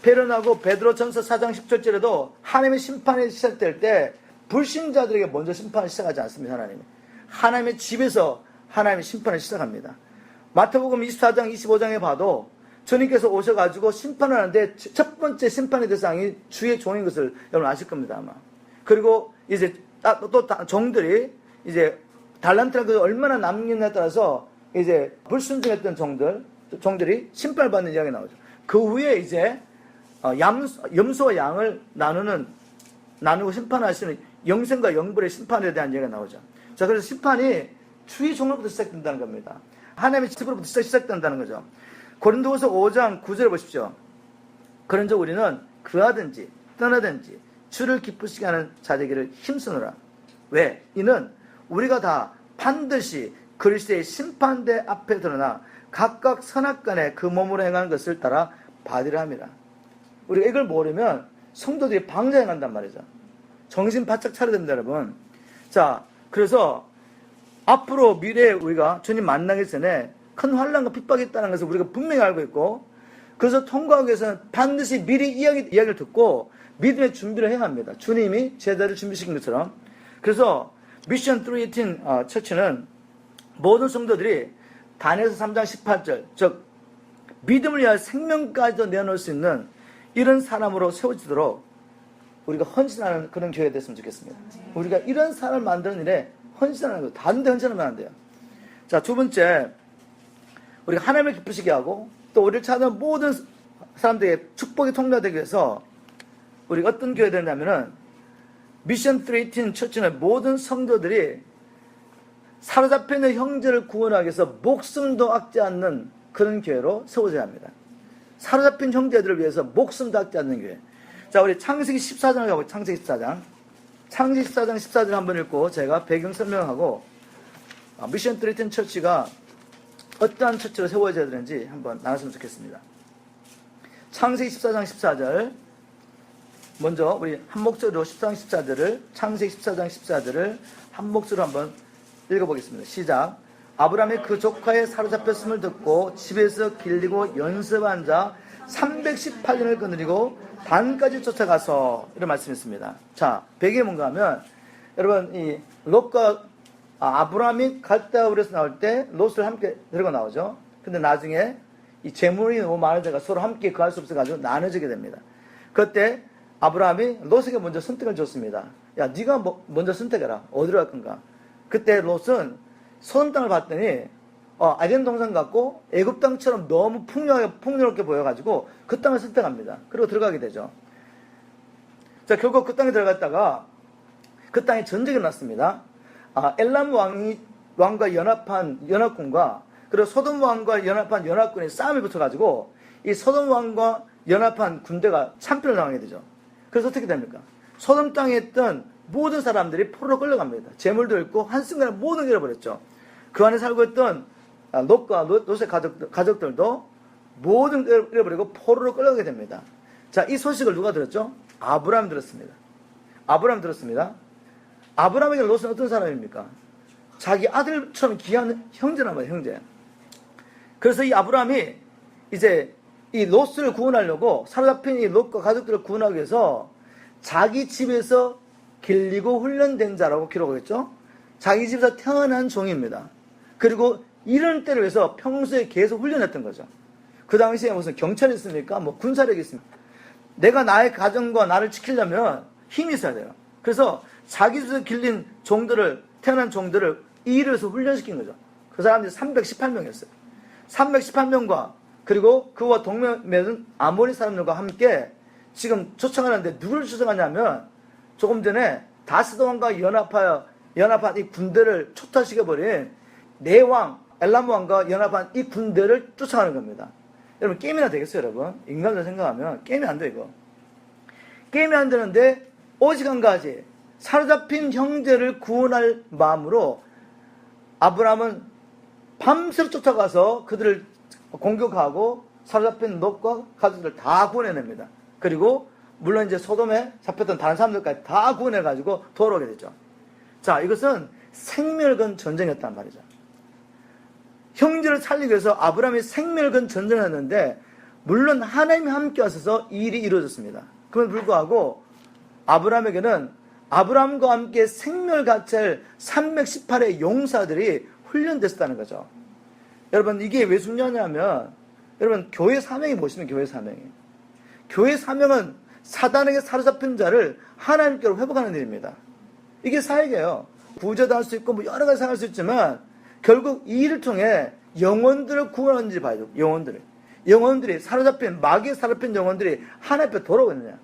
베드로하고 베드로전서 4장 10절에도 하나님의 심판이 시작될 때 불신자들에게 먼저 심판을 시작하지 않습니다. 하나님의 집에서 하나님의 심판을 시작합니다. 마태복음 24장 25장에 봐도 주님께서 오셔가지고 심판을 하는데 첫 번째 심판의 대상이 주의 종인 것을 여러분 아실 겁니다, 아마. 그리고 이제 또 종들이 이제 달란트를 얼마나 남겼냐에 따라서 이제 불순종했던 종들이 심판을 받는 이야기가 나오죠. 그 후에 이제 염소와 양을 나누고 심판하시는 영생과 영불의 심판에 대한 얘기가 나오죠. 자, 그래서 심판이 주의 종으로부터 시작된다는 겁니다. 하나님의 집으로부터 시작된다는 거죠. 고린도후서 5장 9절을 보십시오. 그런즉 우리는 그하든지 떠나든지 주를 기쁘시게 하는 자되기를 힘쓰노라. 왜? 이는 우리가 다 반드시 그리스도의 심판대 앞에 드러나 각각 선악간에 그 몸으로 행하는 것을 따라 받으려 함이라. 우리가 이걸 모르면 성도들이 방자행한단 말이죠. 정신 바짝 차려야 됩니다, 여러분. 자, 그래서 앞으로 미래에 우리가 주님 만나기 전에 큰 환난과 핍박이 있다는 것을 우리가 분명히 알고 있고, 그래서 통과하기 위해서는 반드시 미리 이야기를 듣고 믿음의 준비를 해야 합니다. 주님이 제자를 준비시킨 것처럼. 그래서 미션 318 처치는 모든 성도들이 다니엘서 3장 18절, 즉 믿음을 위하여 생명까지도 내놓을 수 있는 이런 사람으로 세워지도록 우리가 헌신하는 그런 교회가 됐으면 좋겠습니다. 우리가 이런 사람을 만드는 일에 헌신하는 거, 다른 데 헌신하면 안 돼요. 자, 두 번째, 우리가 하나님을 기쁘시게 하고 또 우리를 찾는 모든 사람들에게 축복이 통로되기 위해서 우리가 어떤 교회가 되냐면은 미션 318 처치는 모든 성도들이 사로잡혀 있는 형제를 구원하기 위해서 목숨도 아끼지 않는 그런 교회로 세워져야 합니다. 사로잡힌 형제들을 위해서 목숨도 아끼지 않는 교회. 자, 우리 창세기 14장을 가보죠. 창세기 14장. 창세기 14장 14절 한번 읽고 제가 배경 설명하고 미션 318 처치가 어떠한 처치로 세워져야 되는지 한번 나눴으면 좋겠습니다. 창세기 14장 14절. 먼저 우리 한 목소리로 14장 14절을, 창세기 14장 14절을 한 목소리로 한번 읽어보겠습니다. 시작. 아브라함이 그 조카의 사로잡혔음을 듣고 집에서 길리고 연습한 자 318년을 거느리고 단까지 쫓아가서, 이런 말씀이 있습니다. 자, 배경이 뭔가 하면, 여러분, 이 롯과 아브라함이 갈대아울에서 나올 때 롯을 함께 데리고 나오죠. 근데 나중에 이 재물이 너무 많은 데가 서로 함께 거할 수 없어가지고 나눠지게 됩니다. 그때 아브라함이 롯에게 먼저 선택을 줬습니다. 야, 네가 먼저 선택해라. 어디로 갈 건가? 그때 롯은 소돔 땅을 봤더니 아덴 동산 같고 애굽 땅처럼 너무 풍요롭게 보여가지고 그 땅을 선택합니다. 그리고 들어가게 되죠. 자, 결국 그 땅에 들어갔다가 그 땅에 전쟁이 났습니다. 엘람 왕과 연합한 연합군과 그리고 소돔 왕과 연합한 연합군이 싸움이 붙어가지고 이 소돔 왕과 연합한 군대가 참패를 당하게 되죠. 그래서 어떻게 됩니까? 소돔 땅에 있던 모든 사람들이 포로로 끌려갑니다. 재물도 잃고 한순간에 모든 걸 잃어버렸죠. 그 안에 살고 있던 롯과 롯의 가족들도 모든 걸 잃어버리고 포로로 끌려가게 됩니다. 자, 이 소식을 누가 들었죠? 아브라함이 들었습니다. 아브라함에게 롯은 어떤 사람입니까? 자기 아들처럼 귀한 형제란 말이에요, 형제. 그래서 이 아브라함이 이제 이 롯을 구원하려고, 사로잡힌 이 롯과 가족들을 구원하기 위해서 자기 집에서 길리고 훈련된 자라고 기록하겠죠? 자기 집에서 태어난 종입니다. 그리고 이런 때를 위해서 평소에 계속 훈련했던 거죠. 그 당시에 무슨 경찰이 있습니까? 뭐 군사력이 있습니까? 내가 나의 가정과 나를 지키려면 힘이 있어야 돼요. 그래서 자기 집에서 길린 종들을, 태어난 종들을 이 일을 해서 훈련시킨 거죠. 그 사람들이 318명이었어요. 318명과 그리고 그와 동맹 아모리 사람들과 함께 지금 초청하는데 누구를 초청하냐면 조금 전에 다스도왕과 연합한 이 군대를 초토화시켜버린 네왕 엘람 왕과 연합한 이 군대를 쫓아가는 겁니다. 여러분 게임이나 되겠어요 여러분? 인간으로 생각하면 게임이 안 돼 이거. 게임이 안 되는데 오직 한 가지 사로잡힌 형제를 구원할 마음으로 아브라함은 밤새로 쫓아가서 그들을 공격하고 사로잡힌 롯과 가족들을 다 구원해냅니다. 그리고 물론 이제 소돔에 잡혔던 다른 사람들까지 다 구원해가지고 돌아오게 되죠. 자, 이것은 생명을 건 전쟁이었단 말이죠. 형제를 살리기 위해서 아브라함이 생명을 건 전쟁을 했는데 물론 하나님이 함께 하셔서 이 일이 이루어졌습니다. 그럼에도 불구하고 아브라함에게는 아브라함과 함께 생명을 같이 318의 용사들이 훈련됐었다는 거죠. 여러분 이게 왜 중요하냐면 여러분 교회 사명이 무엇이면 교회 사명이 교회 사명은 사단에게 사로잡힌 자를 하나님께로 회복하는 일입니다. 이게 사역이에요. 구제도 할 수 있고 뭐 여러 가지 생각할 수 있지만 결국 이 일을 통해 영혼들을 구원하는지 봐야죠. 영혼들이 사로잡힌 마귀에 사로잡힌 영혼들이 하나님 앞에 돌아오느냐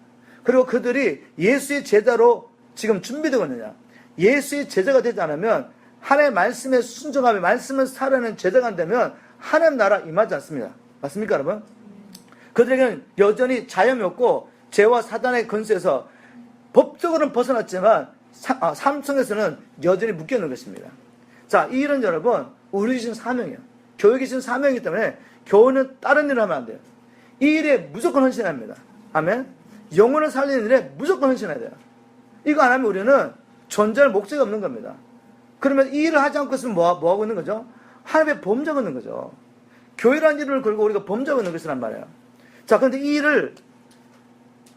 그리고 그들이 예수의 제자로 지금 준비되고 있느냐 예수의 제자가 되지 않으면 하나님의 말씀에 순종하며 말씀을 살아내는 제자가 안 되면 하나님 나라 임하지 않습니다. 맞습니까 여러분? 그들에게는 여전히 자염이 없고 죄와 사단의 권세에서 법적으로는 벗어났지만 삶 속에서는 여전히 묶여있는 것입니다. 자, 이 일은 여러분 우리 주신 사명이에요. 교육이 주신 사명이기 때문에 교회는 다른 일을 하면 안 돼요. 이 일에 무조건 헌신해야 합니다. 아멘. 영혼을 살리는 일에 무조건 헌신해야 돼요. 이거 안 하면 우리는 존재할 목적이 없는 겁니다. 그러면 이 일을 하지 않고 있으면 뭐 하고 있는 거죠? 하나님의 범죄하고 있는 거죠. 교회라는 일을 걸고 우리가 범죄하고 있는 것이란 말이에요. 자, 그런데 이 일을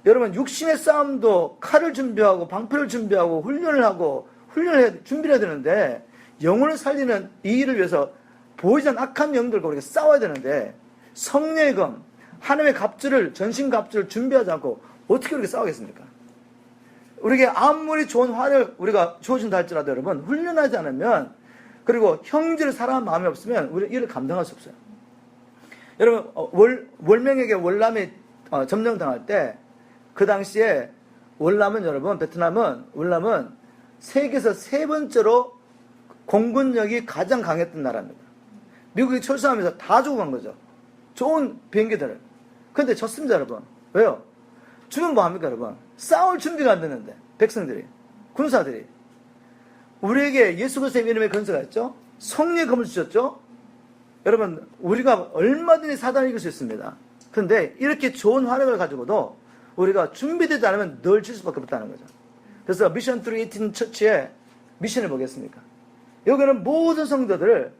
여러분 육신의 싸움도 칼을 준비하고 방패를 준비하고 준비를 해야 되는데 영혼을 살리는 이 일을 위해서 보이지 않는 악한 영들과 우리가 싸워야 되는데 성령의 검, 하나님의 갑주를 전신 갑주를 준비하지 않고 어떻게 우리가 싸우겠습니까? 우리에게 아무리 좋은 화를 우리가 주어진다 할지라도 여러분 훈련하지 않으면 그리고 형제를 사랑하는 마음이 없으면 우리 일을 감당할 수 없어요. 여러분 월명에게 월남이 점령당할 때 그 당시에 월남은 여러분 월남은 세계에서 세 번째로 공군력이 가장 강했던 나라입니다. 미국이 철수하면서 다 죽어간 거죠. 좋은 비행기들을. 그런데 졌습니다 여러분. 왜요? 주면 뭐합니까 여러분? 싸울 준비가 안 되는데 백성들이 군사들이 우리에게 예수 그리스도의 이름의 권세가 있죠. 성령의 검을 주셨죠. 여러분 우리가 얼마든지 사단을 이길 수 있습니다. 그런데 이렇게 좋은 활력을 가지고도 우리가 준비되지 않으면 늘 질 수밖에 없다는 거죠. 그래서 미션 318 처치의 미션을 보겠습니까? 여기는 모든 성도들을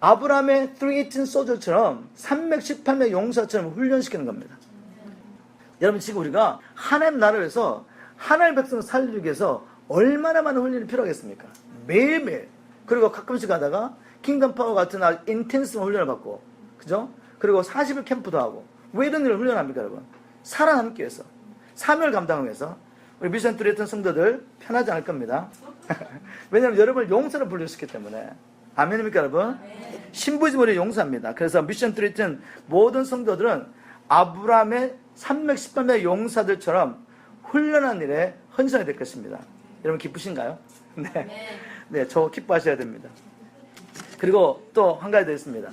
아브라함의 318 소저처럼 318명 용사처럼 훈련시키는 겁니다. 여러분 지금 우리가 하나님 나라에서 하나님 백성을 살리기 위해서 얼마나 많은 훈련이 필요하겠습니까? 매일매일. 그리고 가끔씩 가다가 킹덤 파워 같은 인텐스 훈련을 받고 그죠? 그리고 40일 캠프도 하고 왜 이런 일을 훈련합니까 여러분? 살아남기 위해서 사명을 감당하기 위해서 우리 미션 318 성도들 편하지 않을 겁니다. 왜냐하면 여러분을 용사로 분류시켰기 때문에 아멘입니까 여러분? 신부지물의 용사입니다. 그래서 미션 318 모든 성도들은 아브라함의 318명의 용사들처럼 훈련한 일에 헌신하게 될 것입니다. 여러분 기쁘신가요? 네, 저 기뻐하셔야 됩니다. 그리고 또 한 가지 더 있습니다.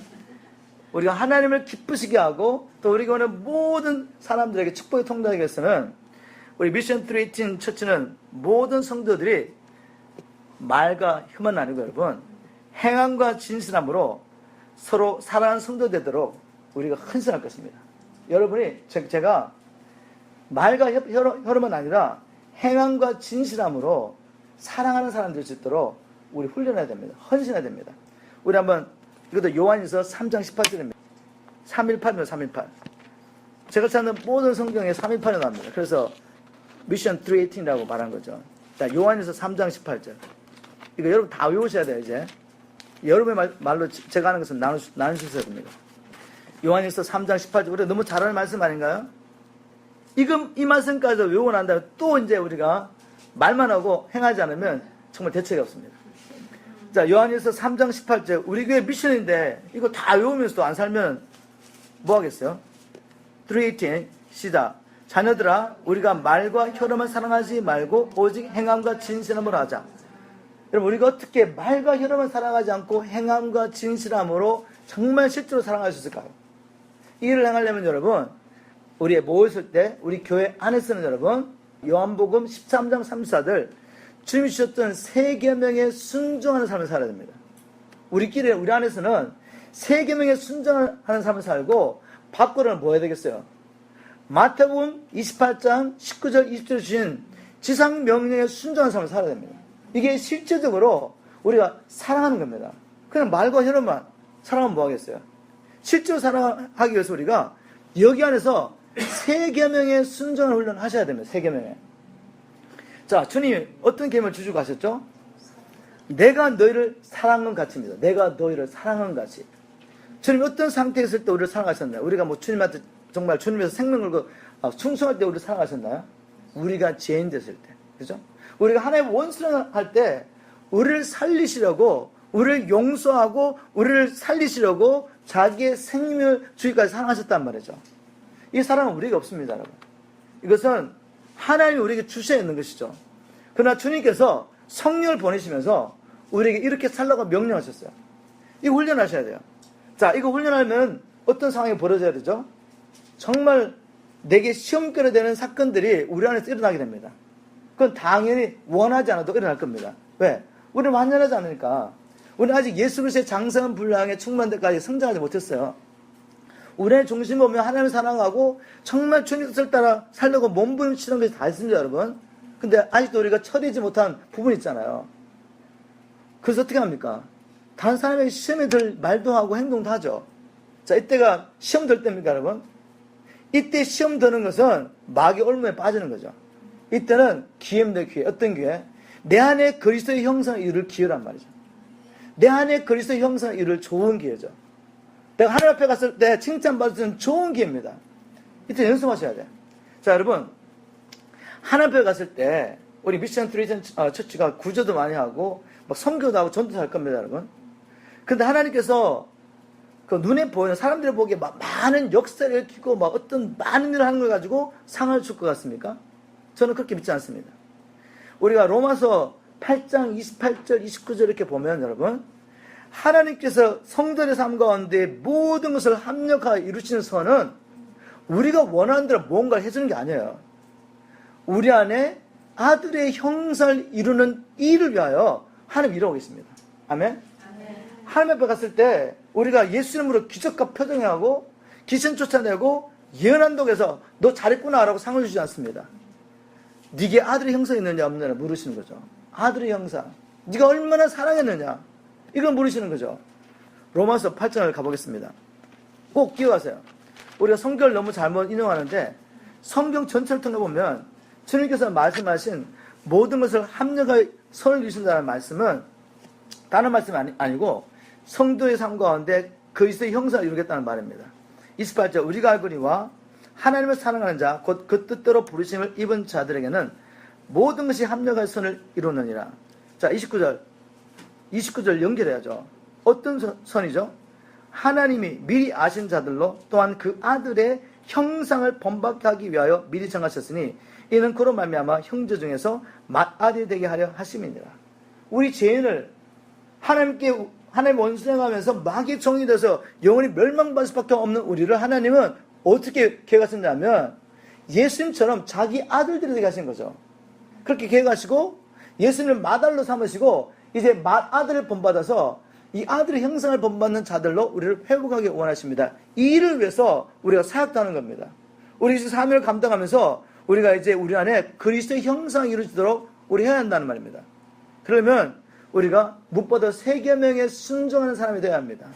우리가 하나님을 기쁘시게 하고 또 우리가 오는 모든 사람들에게 축복의 통달하기 위해서는 우리 미션 318 처치는 모든 성도들이 말과 혀만 아니고 여러분 행함과 진실함으로 서로 사랑하는 성도 되도록 우리가 헌신할 것입니다. 여러분이 제가 말과 혀로만 아니라 행함과 진실함으로 사랑하는 사람 될 수 있도록 우리 훈련해야 됩니다. 헌신해야 됩니다. 우리 한번 이것도 요한일서 3장 18절입니다. 318입니다. 318. 제가 찾는 모든 성경에 318이 나옵니다. 그래서 미션 318이라고 말한 거죠. 자, 요한일서 3장 18절. 이거 여러분 다 외우셔야 돼요, 이제. 여러분의 말로 제가 하는 것은 나누셔야 됩니다. 요한일서 3장 18절, 우리가 너무 잘 아는 말씀 아닌가요? 이 말씀까지 외우고 난 다음에 또 이제 우리가 말만 하고 행하지 않으면 정말 대책이 없습니다. 자, 요한일서 3장 18절, 우리 교회 미션인데 이거 다 외우면서도 안 살면 뭐 하겠어요? 3:18 시작. 자녀들아, 우리가 말과 혀로만 사랑하지 말고 오직 행함과 진실함으로 하자. 여러분, 우리가 어떻게 말과 혀로만 사랑하지 않고 행함과 진실함으로 정말 실제로 사랑할 수 있을까요? 이 일을 행하려면 여러분, 우리 모였을 때 우리 교회 안에서는 여러분, 요한복음 13장 34절 주님이 주셨던 세 계명에 순종하는 삶을 살아야 됩니다. 우리 안에서는 세 계명에 순종하는 삶을 살고 밖으로는 뭐 해야 되겠어요? 마태복음 28장 19절 20절 주신 지상 명령에 순종하는 삶을 살아야 됩니다. 이게 실제적으로 우리가 사랑하는 겁니다. 그냥 말과 혀로만 사랑하면 뭐 하겠어요? 실제로 사랑하기 위해서 우리가 여기 안에서 세 계명에 순종을 훈련하셔야 됩니다. 세 계명에. 자, 주님이 어떤 계명을 주시고 가셨죠? 내가 너희를 사랑한 것 같이입니다. 내가 너희를 사랑한 것 같이. 주님이 어떤 상태에 있을 때 우리를 사랑하셨나요? 우리가 뭐 주님한테 정말 주님에서 생명 걸고 충성할 때 우리를 사랑하셨나요? 우리가 죄인 됐을 때. 그죠? 우리가 하나님 원수를 할 때 우리를 살리시려고, 우리를 용서하고 우리를 살리시려고 자기의 생명을 주기까지 사랑하셨단 말이죠. 이 사랑은 우리에게 없습니다, 여러분. 이것은 하나님이 우리에게 주셔야 있는 것이죠. 그러나 주님께서 성령을 보내시면서 우리에게 이렇게 살라고 명령하셨어요. 이거 훈련하셔야 돼요. 자, 이거 훈련하면 어떤 상황이 벌어져야 되죠? 정말 내게 시험거리 되는 사건들이 우리 안에서 일어나게 됩니다. 그건 당연히 원하지 않아도 일어날 겁니다. 왜? 우리는 완전하지 않으니까. 우리는 아직 예수 그리스도의 장성한 분량에 충만한 데까지 성장하지 못했어요. 우리의 중심을 보면 하나님을 사랑하고 정말 주님의 뜻을 따라 살려고 몸부림치는 것이 다 있습니다, 여러분. 근데 아직도 우리가 처리하지 못한 부분이 있잖아요. 그래서 어떻게 합니까? 다른 사람에게 시험에 들 말도 하고 행동도 하죠. 자, 이때가 시험 들 때입니까, 여러분? 이때 시험 드는 것은 마귀 올무에 빠지는 거죠. 이때는 기회입니다, 기회. 어떤 기회? 내 안에 그리스도의 형상을 이룰 기회란 말이죠. 내 안에 그리스도의 형상을 이룰 좋은 기회죠. 내가 하늘 앞에 갔을 때 칭찬받을 수 있는 좋은 기회입니다. 이때 연습하셔야 돼요. 자, 여러분, 하늘 앞에 갔을 때 우리 미션 트리전 처치가 구조도 많이 하고 막 선교도 하고 전도도 할 겁니다, 여러분. 근데 하나님께서 그 눈에 보이는 사람들이 보기에 막 많은 역사를 일으키고 막 어떤 많은 일을 하는 걸 가지고 상을 줄 것 같습니까? 저는 그렇게 믿지 않습니다. 우리가 로마서 8장 28절 29절 이렇게 보면 여러분, 하나님께서 성도의 삶 가운데 모든 것을 합력하여 이루시는 선은 우리가 원하는 대로 뭔가를 해주는 게 아니에요. 우리 안에 아들의 형상을 이루는 일을 위하여 하나님 이루고 있습니다. 아멘? 하나님 앞에 갔을 때 우리가 예수 이름으로 기적과 표정하고 귀신 쫓아내고 예언한다고해서 너 잘했구나 라고 상을 주지 않습니다. 네게 아들의 형상이 있느냐 없느냐 물으시는 거죠. 아들의 형상, 네가 얼마나 사랑했느냐, 이걸 물으시는 거죠. 로마서 8장을 가보겠습니다. 꼭 기억하세요. 우리가 성경을 너무 잘못 인용하는데 성경 전체를 통해 보면 주님께서 말씀하신 모든 것을 합력하여 선을 이루신다는 말씀은 다른 말씀이 아니고 성도의 삶 가운데 그리스도의 형상을 이루겠다는 말입니다. 28절, 우리가 알거니와 하나님을 사랑하는 자 곧 그 뜻대로 부르심을 입은 자들에게는 모든 것이 합력할 선을 이루느니라. 자, 29절 연결해야죠. 어떤 선이죠? 하나님이 미리 아신 자들로 또한 그 아들의 형상을 본받게 하기 위하여 미리 정하셨으니 이는 그로 말미암아 형제 중에서 맏아들이 되게 하려 하심이니라. 우리 죄인을 하나님 원수행하면서 마귀의 종이 돼서 영원히 멸망받을 수밖에 없는 우리를 하나님은 어떻게 계획하셨냐면 예수님처럼 자기 아들들이 되게 하신 거죠. 그렇게 계획하시고 예수님을 맏아들로 삼으시고 이제 맏아들을 본받아서 이 아들의 형상을 본받는 자들로 우리를 회복하기 원하십니다. 이 일을 위해서 우리가 사역도 하는 겁니다. 우리 이제 사명을 감당하면서 우리가 이제 우리 안에 그리스도의 형상이 이루어지도록 우리 해야 한다는 말입니다. 그러면 우리가 무엇보다 세 계명에 순종하는 사람이 되어야 합니다.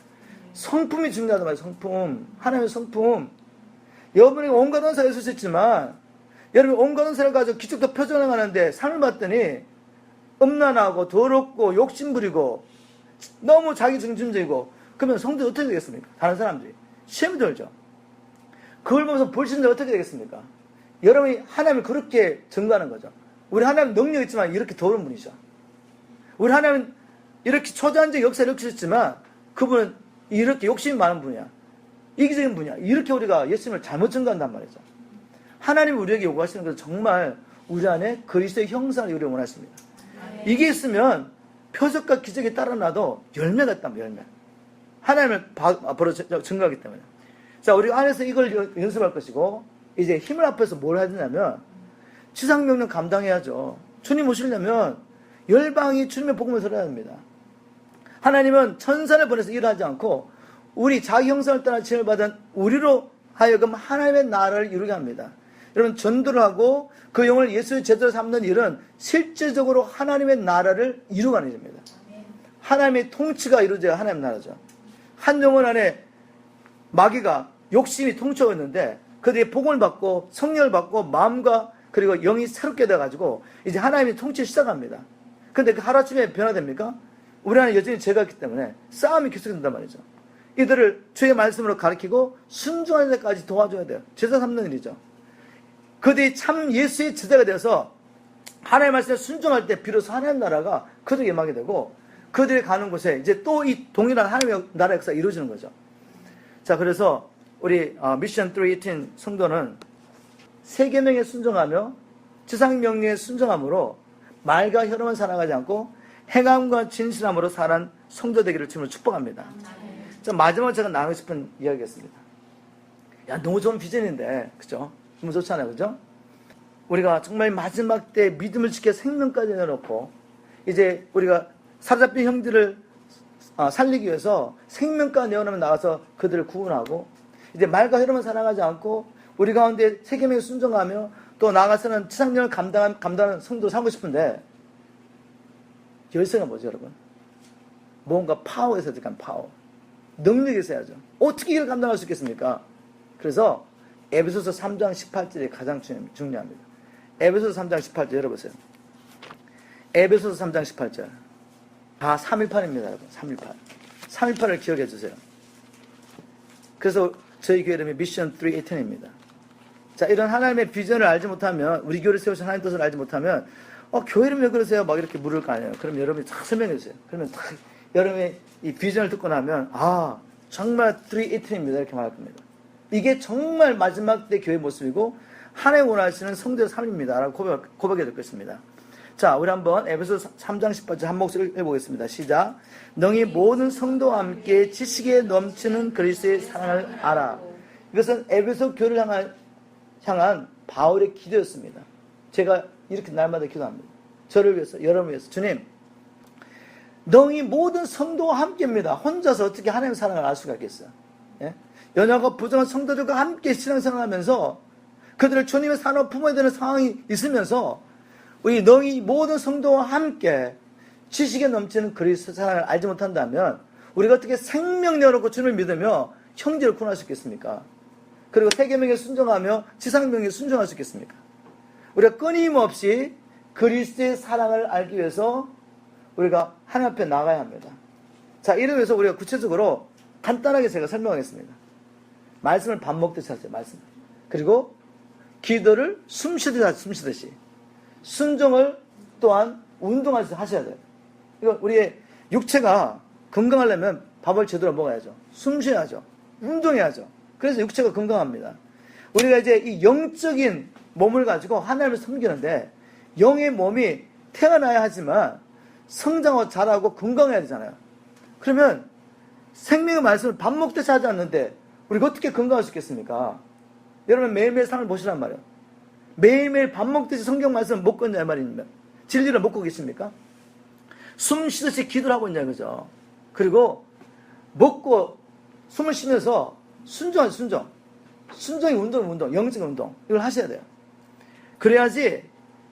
성품이 중요하단 말이에요. 성품. 하나님의 성품. 여러분이 온갖 은사를 쓸 수 있지만 여러분이 온갖 은사를 가지고 기적도 표정하는데 삶을 봤더니 음란하고 더럽고 욕심부리고 너무 자기 중심적이고, 그러면 성도 어떻게 되겠습니까? 다른 사람들이 시험이 들죠. 그걸 보면서 불신자 어떻게 되겠습니까? 여러분이 하나님을 그렇게 증거하는 거죠. 우리 하나님 능력 있지만 이렇게 더러운 분이죠. 우리 하나님은 이렇게 초자연적 역사를 일으키셨지만 그분은 이렇게 욕심이 많은 분이야. 이기적인 분이야. 이렇게 우리가 예수님을 잘못 증거한단 말이죠. 하나님이 우리에게 요구하시는 것은 정말 우리 안에 그리스도의 형상을 우리가 원하십니다. 이게 있으면 표적과 기적이 따라나도 열매가 있다면 열매. 하나님을 앞으로 증거하기 때문에. 자, 우리 안에서 이걸 연습할 것이고, 이제 힘을 앞에서 뭘 해야 되냐면 지상명령 감당해야죠. 주님 오시려면 열방이 주님의 복음을 들어야 합니다. 하나님은 천사를 보내서 일하지 않고 우리 자기 형상을 따라 지음을 받은 우리로 하여금 하나님의 나라를 이루게 합니다. 여러분, 전도를 하고 그 영을 예수의 제자로 삼는 일은 실제적으로 하나님의 나라를 이루가는 일입니다. 하나님의 통치가 이루어져야 하나님의 나라죠. 한 영혼 안에 마귀가 욕심이 통치하고 있는데 그들이 복음을 받고 성령을 받고 마음과 그리고 영이 새롭게 돼가지고 이제 하나님이 통치를 시작합니다. 근데 그 하루아침에 변화됩니까? 우리 안에 여전히 죄가 있기 때문에 싸움이 계속된단 말이죠. 이들을 주의 말씀으로 가르치고 순종하는 데까지 도와줘야 돼요. 제자 삼는 일이죠. 그들이 참 예수의 제자가 되어서 하나님의 말씀에 순종할 때 비로소 하나님 나라가 그들에게 임하게 되고 그들이 가는 곳에 이제 또 이 동일한 하나님의 나라 역사가 이루어지는 거죠. 자, 그래서 우리 미션 318 성도는 세계명에 순종하며 지상명령에 순종함으로 말과 혈음은 살아가지 않고 행함과 진실함으로 살아간 성도 되기를 주님으로 축복합니다. 자, 마지막으로 제가 나누고 싶은 이야기였습니다. 야, 너무 좋은 비전인데, 그죠? 너무 좋잖아요, 그죠? 우리가 정말 마지막 때 믿음을 지켜 생명까지 내놓고 이제 우리가 사로잡힌 형제를 살리기 위해서 생명까지 내어놓으며 나가서 그들을 구원하고 이제 말과 혈음은 살아가지 않고 우리 가운데 세계명에 순종하며 또 나아가서는 지상령을 감당하는 성도 삼고 싶은데 열쇠가 뭐죠, 여러분? 뭔가 파워에서 들어간 파워. 능력이 있어야죠. 어떻게 이걸 감당할 수 있겠습니까? 그래서 에베소서 3장 18절이 가장 중요합니다. 에베소서 3장 18절 열어보세요. 에베소서 3장 18절. 다 318입니다, 여러분. 318. 318을 기억해 주세요. 그래서 저희 교회 이름이 미션 318입니다. 자, 이런 하나님의 비전을 알지 못하면, 우리 교회를 세우신 하나님 뜻을 알지 못하면, 교회 이름 왜 그러세요? 막 이렇게 물을 거 아니에요. 그럼 여러분이 딱 설명해 주세요. 그러면 딱 여러분이 이 비전을 듣고 나면, 정말 318입니다. 이렇게 말할 겁니다. 이게 정말 마지막 때 교회 모습이고, 하나님 원하시는 성도의 삶입니다. 라고 고백해 될 것입니다. 자, 우리 한번 에베소서 3장 18절 한 목소리 해보겠습니다. 시작. 너희 모든 성도와 함께 지식에 넘치는 그리스도의 사랑을 알아. 이것은 에베소 교회를 향한 바울의 기도였습니다. 제가 이렇게 날마다 기도합니다. 저를 위해서, 여러분을 위해서. 주님, 너희 모든 성도와 함께입니다. 혼자서 어떻게 하나님의 사랑을 알 수가 있겠어요? 예? 연약하고 부정한 성도들과 함께 신앙생활을 하면서 그들을 주님의 사랑을 품어야 되는 상황이 있으면서 우리 너희 모든 성도와 함께 지식에 넘치는 그리스도 사랑을 알지 못한다면 우리가 어떻게 생명 내어놓고 주님을 믿으며 형제를 구원할 수 있겠습니까? 그리고 세계명에 순종하며 지상명에 순종할 수 있겠습니까? 우리가 끊임없이 그리스도의 사랑을 알기 위해서 우리가 하나님 앞에 나가야 합니다. 자, 이를 위해서 우리가 구체적으로 간단하게 제가 설명하겠습니다. 말씀을 밥 먹듯이 하세요. 말씀. 그리고 기도를 숨쉬듯이 순종을 또한 운동하듯이 하셔야 돼요. 이거 우리의 육체가 건강하려면 밥을 제대로 먹어야죠. 숨 쉬어야죠. 운동해야죠. 그래서 육체가 건강합니다. 우리가 이제 이 영적인 몸을 가지고 하나님을 섬기는데 영의 몸이 태어나야 하지만 성장하고 자라고 건강해야 되잖아요. 그러면 생명의 말씀을 밥 먹듯이 하지 않는데 우리가 어떻게 건강할 수 있겠습니까? 여러분 매일매일 삶을 보시란 말이에요. 매일매일 밥 먹듯이 성경 말씀을 먹고 있냐 말입니다. 진리를 먹고 계십니까? 숨 쉬듯이 기도를 하고 있냐 그죠? 그리고 먹고 숨을 쉬면서 순종하죠. 순종이 운동, 영적인 운동. 이걸 하셔야 돼요. 그래야지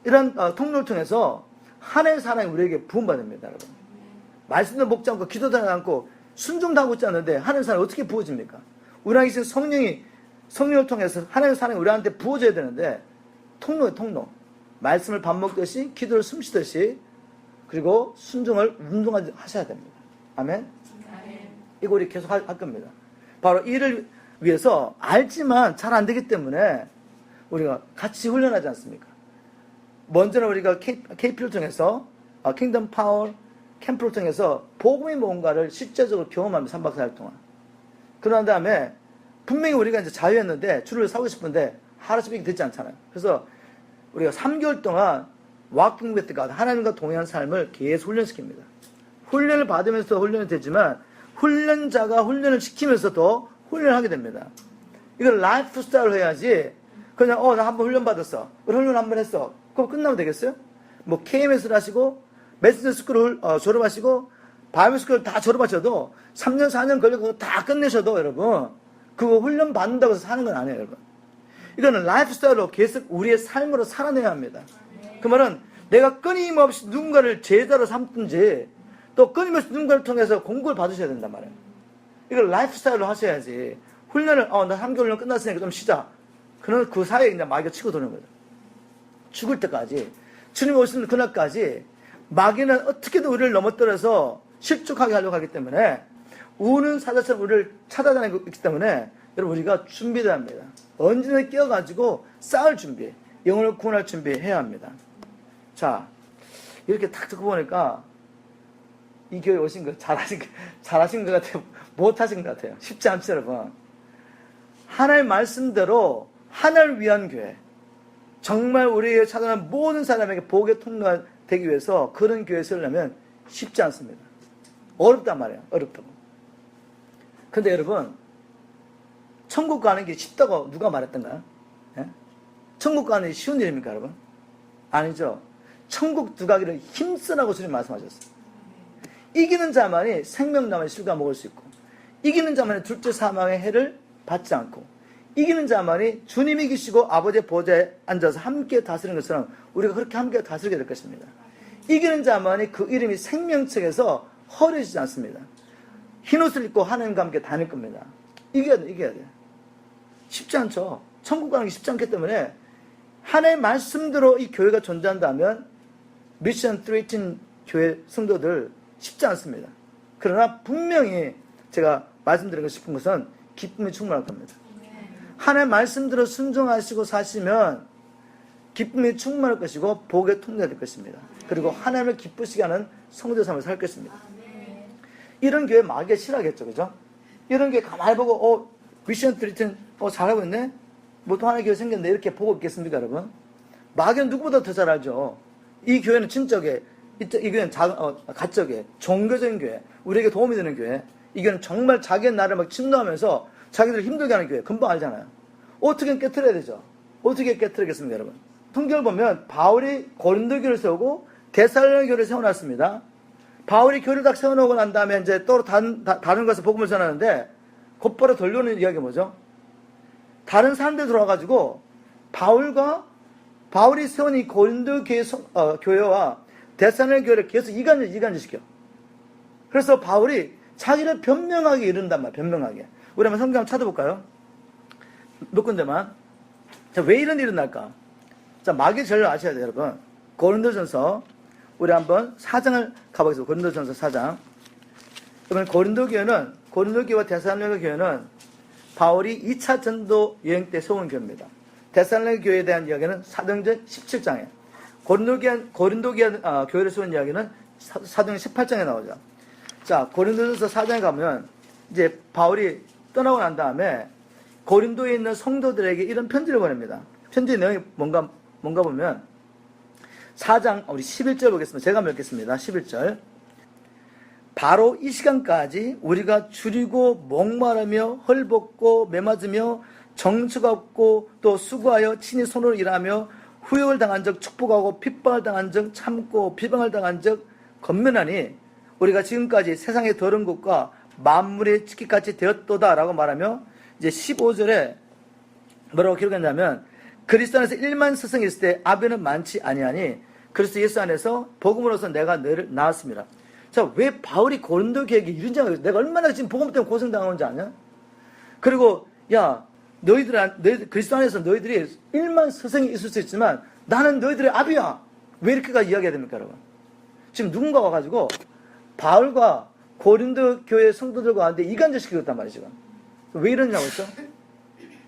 이런 통로를 통해서 하나님의 사랑이 우리에게 부음받습니다, 여러분. 말씀도 먹지 않고 기도도 하지 않고 순종도 하고 있지 않는데 하나님의 사랑이 어떻게 부어집니까? 우리에게 계신 성령을 통해서 하나님의 사랑이 우리한테 부어져야 되는데 통로예요, 통로. 말씀을 밥 먹듯이 기도를 숨쉬듯이 그리고 순종을 운동하셔야 됩니다. 아멘? 이거 우리 계속 할 겁니다. 바로 이를 위해서 알지만 잘 안 되기 때문에 우리가 같이 훈련하지 않습니까? 먼저는 우리가 KP를 통해서 킹덤 파워 캠프를 통해서 복음이 뭔가를 실제적으로 경험합니다. 3박 4일 동안. 그런 다음에 분명히 우리가 이제 자유했는데 주를 사고 싶은데 하루씩 이렇게 되지 않잖아요. 그래서 우리가 3개월 동안 walking with God, 하나님과 동행한 삶을 계속 훈련시킵니다. 훈련을 받으면서 훈련이 되지만 훈련자가 훈련을 시키면서도 훈련을 하게 됩니다. 이걸 라이프 스타일로 해야지 그냥 나 한번 훈련 받았어. 훈련 한번 했어. 그럼 끝나면 되겠어요? 뭐 KMS를 하시고 메시지 스쿨을 졸업하시고 바이블 스쿨을 다 졸업하셔도 3년 4년 걸려서 다 끝내셔도 여러분 그거 훈련 받는다고 해서 사는 건 아니에요. 여러분. 이거는 라이프 스타일로 계속 우리의 삶으로 살아내야 합니다. 그 말은 내가 끊임없이 누군가를 제자로 삼든지 또 끊임없이 누군가를 통해서 공부를 받으셔야 된단 말이에요. 이걸 라이프 스타일로 하셔야지 훈련을 나 3개월 훈련 끝났으니까 좀 쉬자. 그러면 그 사이에 그냥 마귀가 치고 도는 거죠. 죽을 때까지 주님 오시는 그날까지 마귀는 어떻게든 우리를 넘어뜨려서 실족하게 하려고 하기 때문에 우는 사자처럼 우리를 찾아다니고 있기 때문에 여러분 우리가 준비해야 합니다. 언제나 끼어가지고 싸울 준비, 영혼을 구원할 준비해야 합니다. 자, 이렇게 딱 듣고 보니까 이 교회 오신 거 잘하신 것 같아요. 못하신 것 같아요. 쉽지 않죠, 여러분. 하나님 말씀대로 하나를 위한 교회, 정말 우리에게 찾아오는 모든 사람에게 복의 통로가 되기 위해서 그런 교회에 서려면 쉽지 않습니다. 어렵단 말이에요. 어렵다고. 근데 여러분, 천국 가는 게 쉽다고 누가 말했던가요? 예? 천국 가는 게 쉬운 일입니까, 여러분? 아니죠. 천국 들어가기를 힘쓰라고 주님 말씀하셨어요. 이기는 자만이 생명나무의 실과 먹을 수 있고, 이기는 자만이 둘째 사망의 해를 받지 않고, 이기는 자만이 주님이 이기시고 아버지의 보좌에 앉아서 함께 다스리는 것처럼 우리가 그렇게 함께 다스리게 될 것입니다. 이기는 자만이 그 이름이 생명책에서 허려지지 않습니다. 흰옷을 입고 하나님과 함께 다닐 겁니다. 이겨야 돼. 쉽지 않죠. 천국 가는 게 쉽지 않기 때문에 하나님의 말씀대로 이 교회가 존재한다면 미션 318 교회 성도들 쉽지 않습니다. 그러나 분명히 제가 말씀드리고 싶은 것은 기쁨이 충만할 겁니다. 하나님의 말씀대로 순종하시고 사시면 기쁨이 충만할 것이고 복의 통로가 될 것입니다. 그리고 하나님을 기쁘시게 하는 성도 삶을 살 것입니다. 이런 교회 마귀가 싫어하겠죠. 그죠? 이런 교회 가만히 보고 미션 318 잘하고 있네? 뭐 또 하나의 교회 생겼네 이렇게 보고 있겠습니까, 여러분? 마귀는 누구보다 더 잘 알죠. 이 교회는 진적에, 이 교회는 가적에, 종교적인 교회, 우리에게 도움이 되는 교회, 이 교회는 정말 자기의 나를 막 침노하면서 자기들 힘들게 하는 교회, 금방 알잖아요. 어떻게 깨트려야 되죠? 어떻게 깨트리겠습니까, 여러분? 성경을 보면 바울이 고린도 교회를 세우고 데살로니가 교회를 세워놨습니다. 바울이 교회를 딱 세워놓고 난 다음에 이제 또 다른 것을 복음을 전하는데 곧바로 돌려오는 이야기가 뭐죠? 다른 사람들 들어와가지고 바울이 세운 이 고린도 교회와 데살로니가 교회를 계속 이간질시켜. 그래서 바울이 자기를 변명하게 이른단 말이야. 변명하게. 우리 한번 성경 한번 찾아볼까요? 몇 군데만. 자, 왜 이런 일이 날까? 자, 마귀의 전략을 아셔야 돼요, 여러분. 고린도전서 우리 한번 4장을 가보겠습니다. 고린도전서 4장. 그러면 고린도 교회와 데살로니가 교회는 바울이 2차 전도 여행 때 세운 교회입니다. 데살로니가 교회에 대한 이야기는 사도행전 17장에, 고린도 교회를 세운 이야기는 사도행전 18장에 나오죠. 자, 고린도전서 4장에 가면 이제 바울이 떠나고 난 다음에 고린도에 있는 성도들에게 이런 편지를 보냅니다. 편지의 내용이 뭔가 보면 4장 우리 11절 보겠습니다. 제가 읽겠습니다. 11절. 바로 이 시간까지 우리가 줄이고 목마르며 헐벗고 매맞으며 정처가 없고 또 수고하여 친히 손으로 일하며 후욕을 당한 적 축복하고 핍박을 당한 적 참고 비방을 당한 적 건면하니 우리가 지금까지 세상의 더러운 것과 만물의 치키같이 되었도다라고 말하며 이제 15절에 뭐라고 기록했냐면 그리스도 안에서 1만 스승이 있을 때 아베는 많지 아니하니 그리스도 예수 안에서 복음으로서 내가 너를 낳았습니다. 자, 왜 바울이 고린도 교회에게 이런 장을 내가 얼마나 지금 복음 때문에 고생당하는지 아냐? 그리고 야 너희들 그리스도 안에서 너희들이 1만 스승이 있을 수 있지만 나는 너희들의 아비야. 왜 이렇게까지 이야기해야 됩니까, 여러분? 지금 누군가 와가지고 바울과 고린도 교회 성도들 가운데 이간질시켰단 말이죠. 왜 이러냐고 했죠?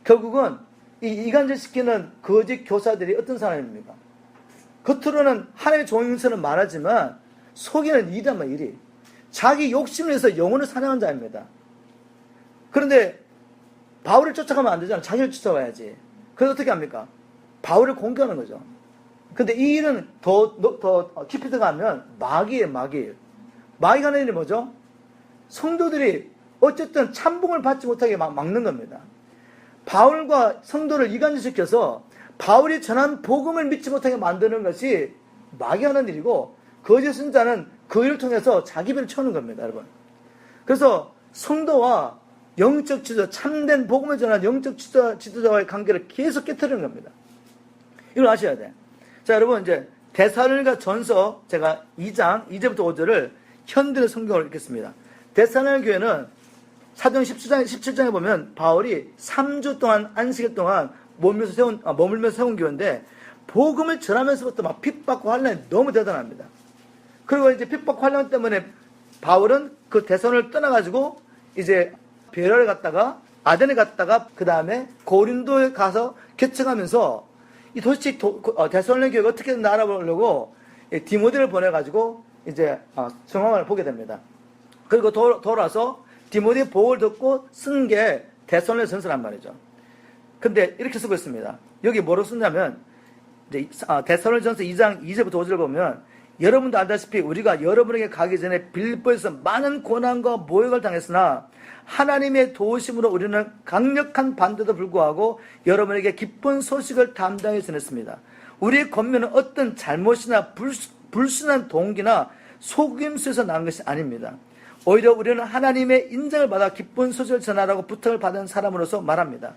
결국은 이 이간질시키는 거짓 교사들이 어떤 사람입니까? 겉으로는 하나님의 종인서는 말하지만 속에는 일이란 말이야, 일이. 자기 욕심을 내서 영혼을 사냥한 자입니다. 그런데 바울을 쫓아가면 안 되잖아. 자기를 쫓아와야지. 그래서 어떻게 합니까? 바울을 공격하는 거죠. 근데 이 일은 더 깊이 들어가면 마귀예요, 마귀. 마귀가 하는 일이 뭐죠? 성도들이 어쨌든 참복을 받지 못하게 막는 겁니다. 바울과 성도를 이간질시켜서 바울이 전한 복음을 믿지 못하게 만드는 것이 마귀가 하는 일이고, 거짓 선자는 그 일을 통해서 자기 배를 채우는 겁니다, 여러분. 그래서 성도와 영적 지도자, 참된 복음을 전한 영적 지도자와의 관계를 계속 깨트리는 겁니다. 이걸 아셔야 돼. 자, 여러분, 이제 데살로니가 전서 제가 2장 2절부터 5절을 현대의 성경으로 읽겠습니다. 데살로니가 교회는 사도행 17장에 보면 바울이 3주 동안 안식일 동안 머물면서 세운 교회인데, 복음을 전하면서부터 막 핍박과 환란이 너무 대단합니다. 그리고 이제 핍박 환란 때문에 바울은 그 대선을 떠나가지고 이제 베레를 갔다가 아덴에 갔다가 그 다음에 고린도에 가서 개척하면서 이 도대체 데살로니가 교회가 어떻게 알아보려고 디모데를 보내가지고 이제 정황을 보게 됩니다. 그리고 돌아서 디모데의 보고를 듣고 쓴 게 데살로니가 전서란 말이죠. 근데 이렇게 쓰고 있습니다. 여기 뭐로 쓰냐면 이제 데살로니가 전서 2장 2절부터 5절을 보면, 여러분도 알다시피 우리가 여러분에게 가기 전에 빌립보에서 많은 고난과 모욕을 당했으나 하나님의 도우심으로 우리는 강력한 반대도 불구하고 여러분에게 기쁜 소식을 담당해 전했습니다. 우리의 권면은 어떤 잘못이나 불순한 동기나 속임수에서 난 것이 아닙니다. 오히려 우리는 하나님의 인정을 받아 기쁜 소식을 전하라고 부탁을 받은 사람으로서 말합니다.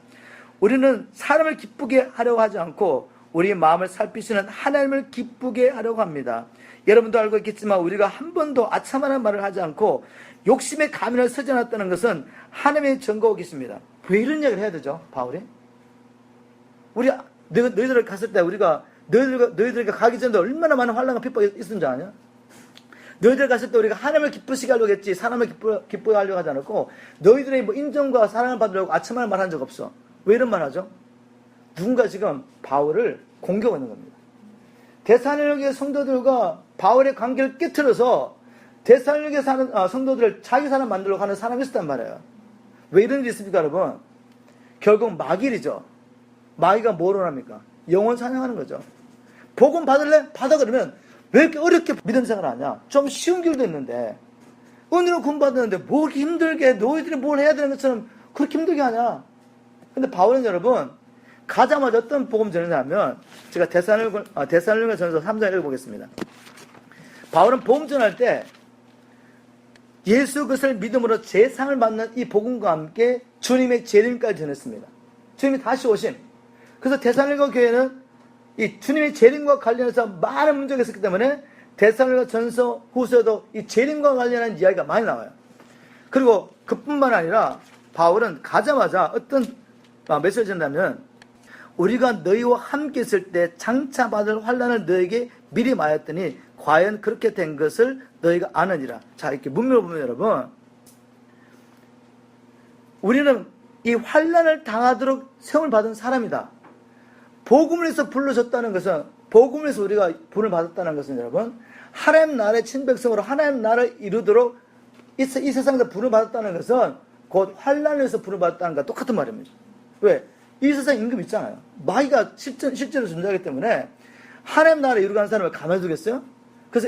우리는 사람을 기쁘게 하려고 하지 않고 우리의 마음을 살피시는 하나님을 기쁘게 하려고 합니다. 여러분도 알고 있겠지만 우리가 한 번도 아참하는 말을 하지 않고 욕심의 가면을 서지 않았다는 것은 하나님의 증거가 있습니다. 왜 이런 이야기를 해야 되죠, 바울이? 너희들 갔을 때 우리가 너희들에게 가기 전에 얼마나 많은 환난과 핍박이 있었는지 아냐? 너희들 갔을 때 우리가 하나님을 기쁘시게 하려고 했지 사람을 기쁘게 하려고 하지 않았고, 너희들의 뭐 인정과 사랑을 받으려고 아참하는 말 한 적 없어. 왜 이런 말 하죠? 누군가 지금 바울을 공격하는 겁니다. 데살로니가 성도들과 바울의 관계를 깨트려서 데살로니가 사는 성도들을 자기 사람 만들려고 하는 사람이 있었단 말이에요. 왜 이런 일이 있습니까, 여러분? 결국 마귀이죠. 마귀가 뭐로 합니까? 영혼 사냥하는 거죠. 복음 받을래? 받아. 그러면 왜 이렇게 어렵게 믿음 생활을 하냐? 좀 쉬운 길도 있는데, 은혜로 구원받았는데 뭐 이렇게 힘들게 너희들이 뭘 해야 되는 것처럼 그렇게 힘들게 하냐? 근데 바울은 여러분, 가자마자 어떤 복음 전하냐면, 제가 데살로니가 전서 3장 읽어보겠습니다. 바울은 복음 전할 때 예수 그리스도를 믿음으로 재상을 받는 이 복음과 함께 주님의 재림까지 전했습니다. 주님이 다시 오심. 그래서 데살로니가 교회는 이 주님의 재림과 관련해서 많은 문제가 있었기 때문에 데살로니가 전서 후서에도 이 재림과 관련한 이야기가 많이 나와요. 그리고 그뿐만 아니라 바울은 가자마자 어떤 메시지를 전하면, 우리가 너희와 함께 있을 때 장차 받을 환난을 너에게 미리 말했더니 과연 그렇게 된 것을 너희가 아느니라. 자, 이렇게 문맥을 보면 여러분, 우리는 이 환난을 당하도록 세움을 받은 사람이다. 복음을 해서 불러줬다는 것은, 복음을 해서 우리가 부름을 받았다는 것은 여러분, 하나님 나라의 친백성으로 하나님 나라를 이루도록 이 세상에서 부름을 받았다는 것은 곧 환난을 해서 부름을 받았다는 것과 똑같은 말입니다. 왜? 이 세상에 임금 있잖아요. 마귀가 실제로 존재하기 때문에 하나님 나라를 이루고 가는 사람을 가만두겠어요? 그래서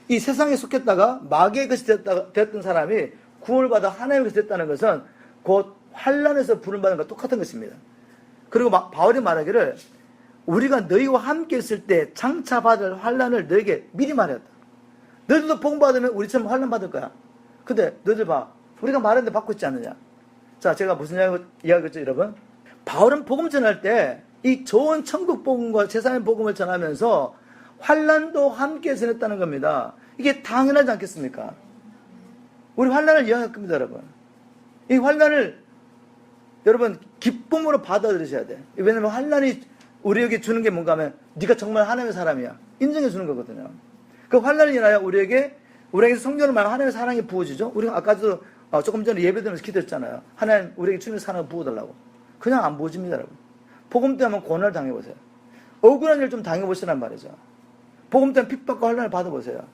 이 세상에 속했다가 마귀의 것이 되었던 사람이 구원을 받아 하나님의 것이 됐다는 것은 곧 환난에서 부름받는 것과 똑같은 것입니다. 그리고 바울이 말하기를, 우리가 너희와 함께 있을 때 장차 받을 환난을 너에게 미리 말했다. 너희들도 복 받으면 우리처럼 환난 받을 거야. 근데 너희들 봐, 우리가 말했는데 받고 있지 않느냐. 자, 제가 무슨 이야기했죠, 여러분? 바울은 복음 전할 때 이 좋은 천국 복음과 세상의 복음을 전하면서 환난도 함께 전했다는 겁니다. 이게 당연하지 않겠습니까? 우리 환난을 이해할 겁니다, 여러분. 이 환난을 여러분 기쁨으로 받아들이셔야 돼. 왜냐하면 환난이 우리에게 주는 게 뭔가 하면, 네가 정말 하나님의 사람이야 인정해 주는 거거든요. 그 환난을 인하여 우리에게 우리에게 성령을 말하면 하나님의 사랑이 부어지죠. 우리가 아까도 조금 전에 예배드리면서 기도했잖아요. 하나님 우리에게 주님의 사랑을 부어달라고. 그냥 안 부어집니다, 여러분. 복음 때문에 한번 고난을 당해보세요. 억울한 일 좀 당해보시란 말이죠. 복음 때문에 핍박과 환난을 받아보세요.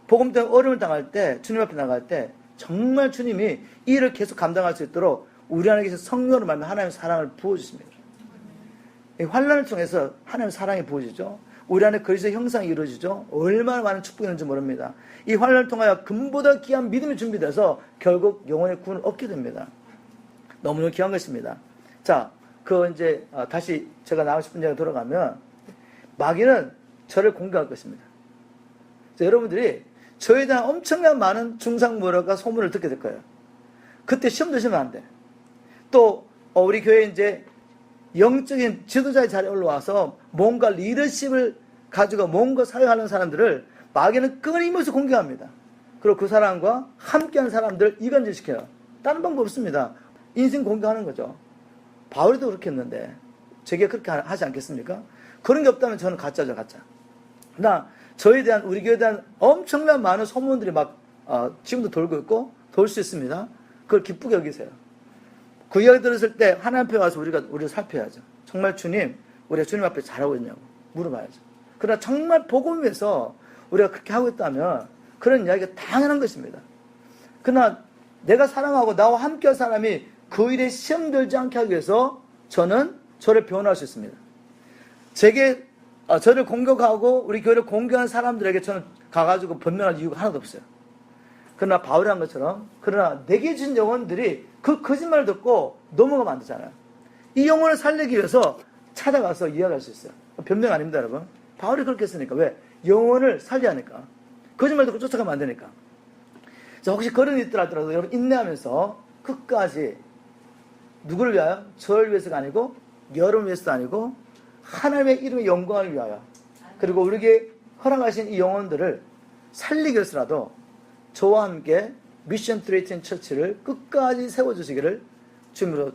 복음 때문에 어려움을 당할 때, 주님 앞에 나갈 때 정말 주님이 이 일을 계속 감당할 수 있도록 우리 안에 계신 성령으로 말하면 하나님의 사랑을 부어주십니다. 이 환난을 통해서 하나님의 사랑이 부어지죠. 우리 안에 그리스도의 형상이 이루어지죠. 얼마나 많은 축복이 있는지 모릅니다. 이 환난을 통하여 금보다 귀한 믿음이 준비돼서 결국 영혼의 구원을 얻게 됩니다. 너무너무 귀한 것입니다. 자, 이제 다시 제가 나가고 싶은 이야기 돌아가면 마귀는 저를 공격할 것입니다. 자, 여러분들이 저에 대한 엄청난 많은 중상모략과 소문을 듣게 될 거예요. 그때 시험 드시면 안 돼. 또 우리 교회에 이제 영적인 지도자의 자리에 올라와서 뭔가 리더십을 가지고 뭔가 사용하는 사람들을 마귀는 끊임없이 공격합니다. 그리고 그 사람과 함께하는 사람들을 이간질시켜요. 다른 방법 없습니다. 인생 공격하는 거죠. 바울도 그렇게 했는데 제게 그렇게 하지 않겠습니까? 그런 게 없다면 저는 가짜죠, 가짜. 저에 대한, 우리 교회에 대한 엄청난 많은 소문들이 지금도 돌고 있고 돌 수 있습니다. 그걸 기쁘게 여기세요. 그 이야기 들었을 때 하나님 앞에 와서 우리를 살펴야죠. 정말 주님, 우리가 주님 앞에 잘하고 있냐고 물어봐야죠. 그러나 정말 복음 위해서 우리가 그렇게 하고 있다면 그런 이야기가 당연한 것입니다. 그러나 내가 사랑하고 나와 함께할 사람이 그 일에 시험 들지 않게 하기 위해서 저는 저를 변호할 수 있습니다. 저를 공격하고 우리 교회를 공격한 사람들에게 저는 가가지고 변명할 이유가 하나도 없어요. 그러나 바울이 한 것처럼, 그러나 내게 준 영혼들이 그 거짓말을 듣고 넘어가면 안 되잖아요. 이 영혼을 살리기 위해서 찾아가서 이야기할 수 있어요. 변명 아닙니다, 여러분. 바울이 그렇게 했으니까. 왜? 영혼을 살려야 하니까. 거짓말 듣고 쫓아가면 안 되니까. 자, 혹시 그런 일이 있더라도 여러분 인내하면서 끝까지 누구를 위하여? 저를 위해서가 아니고 여러분을 위해서도 아니고 하나님의 이름의 영광을 위하여, 그리고 우리에게 허락하신 이 영혼들을 살리기 위해서라도 저와 함께 미션 318 처치를 끝까지 세워주시기를 주님으로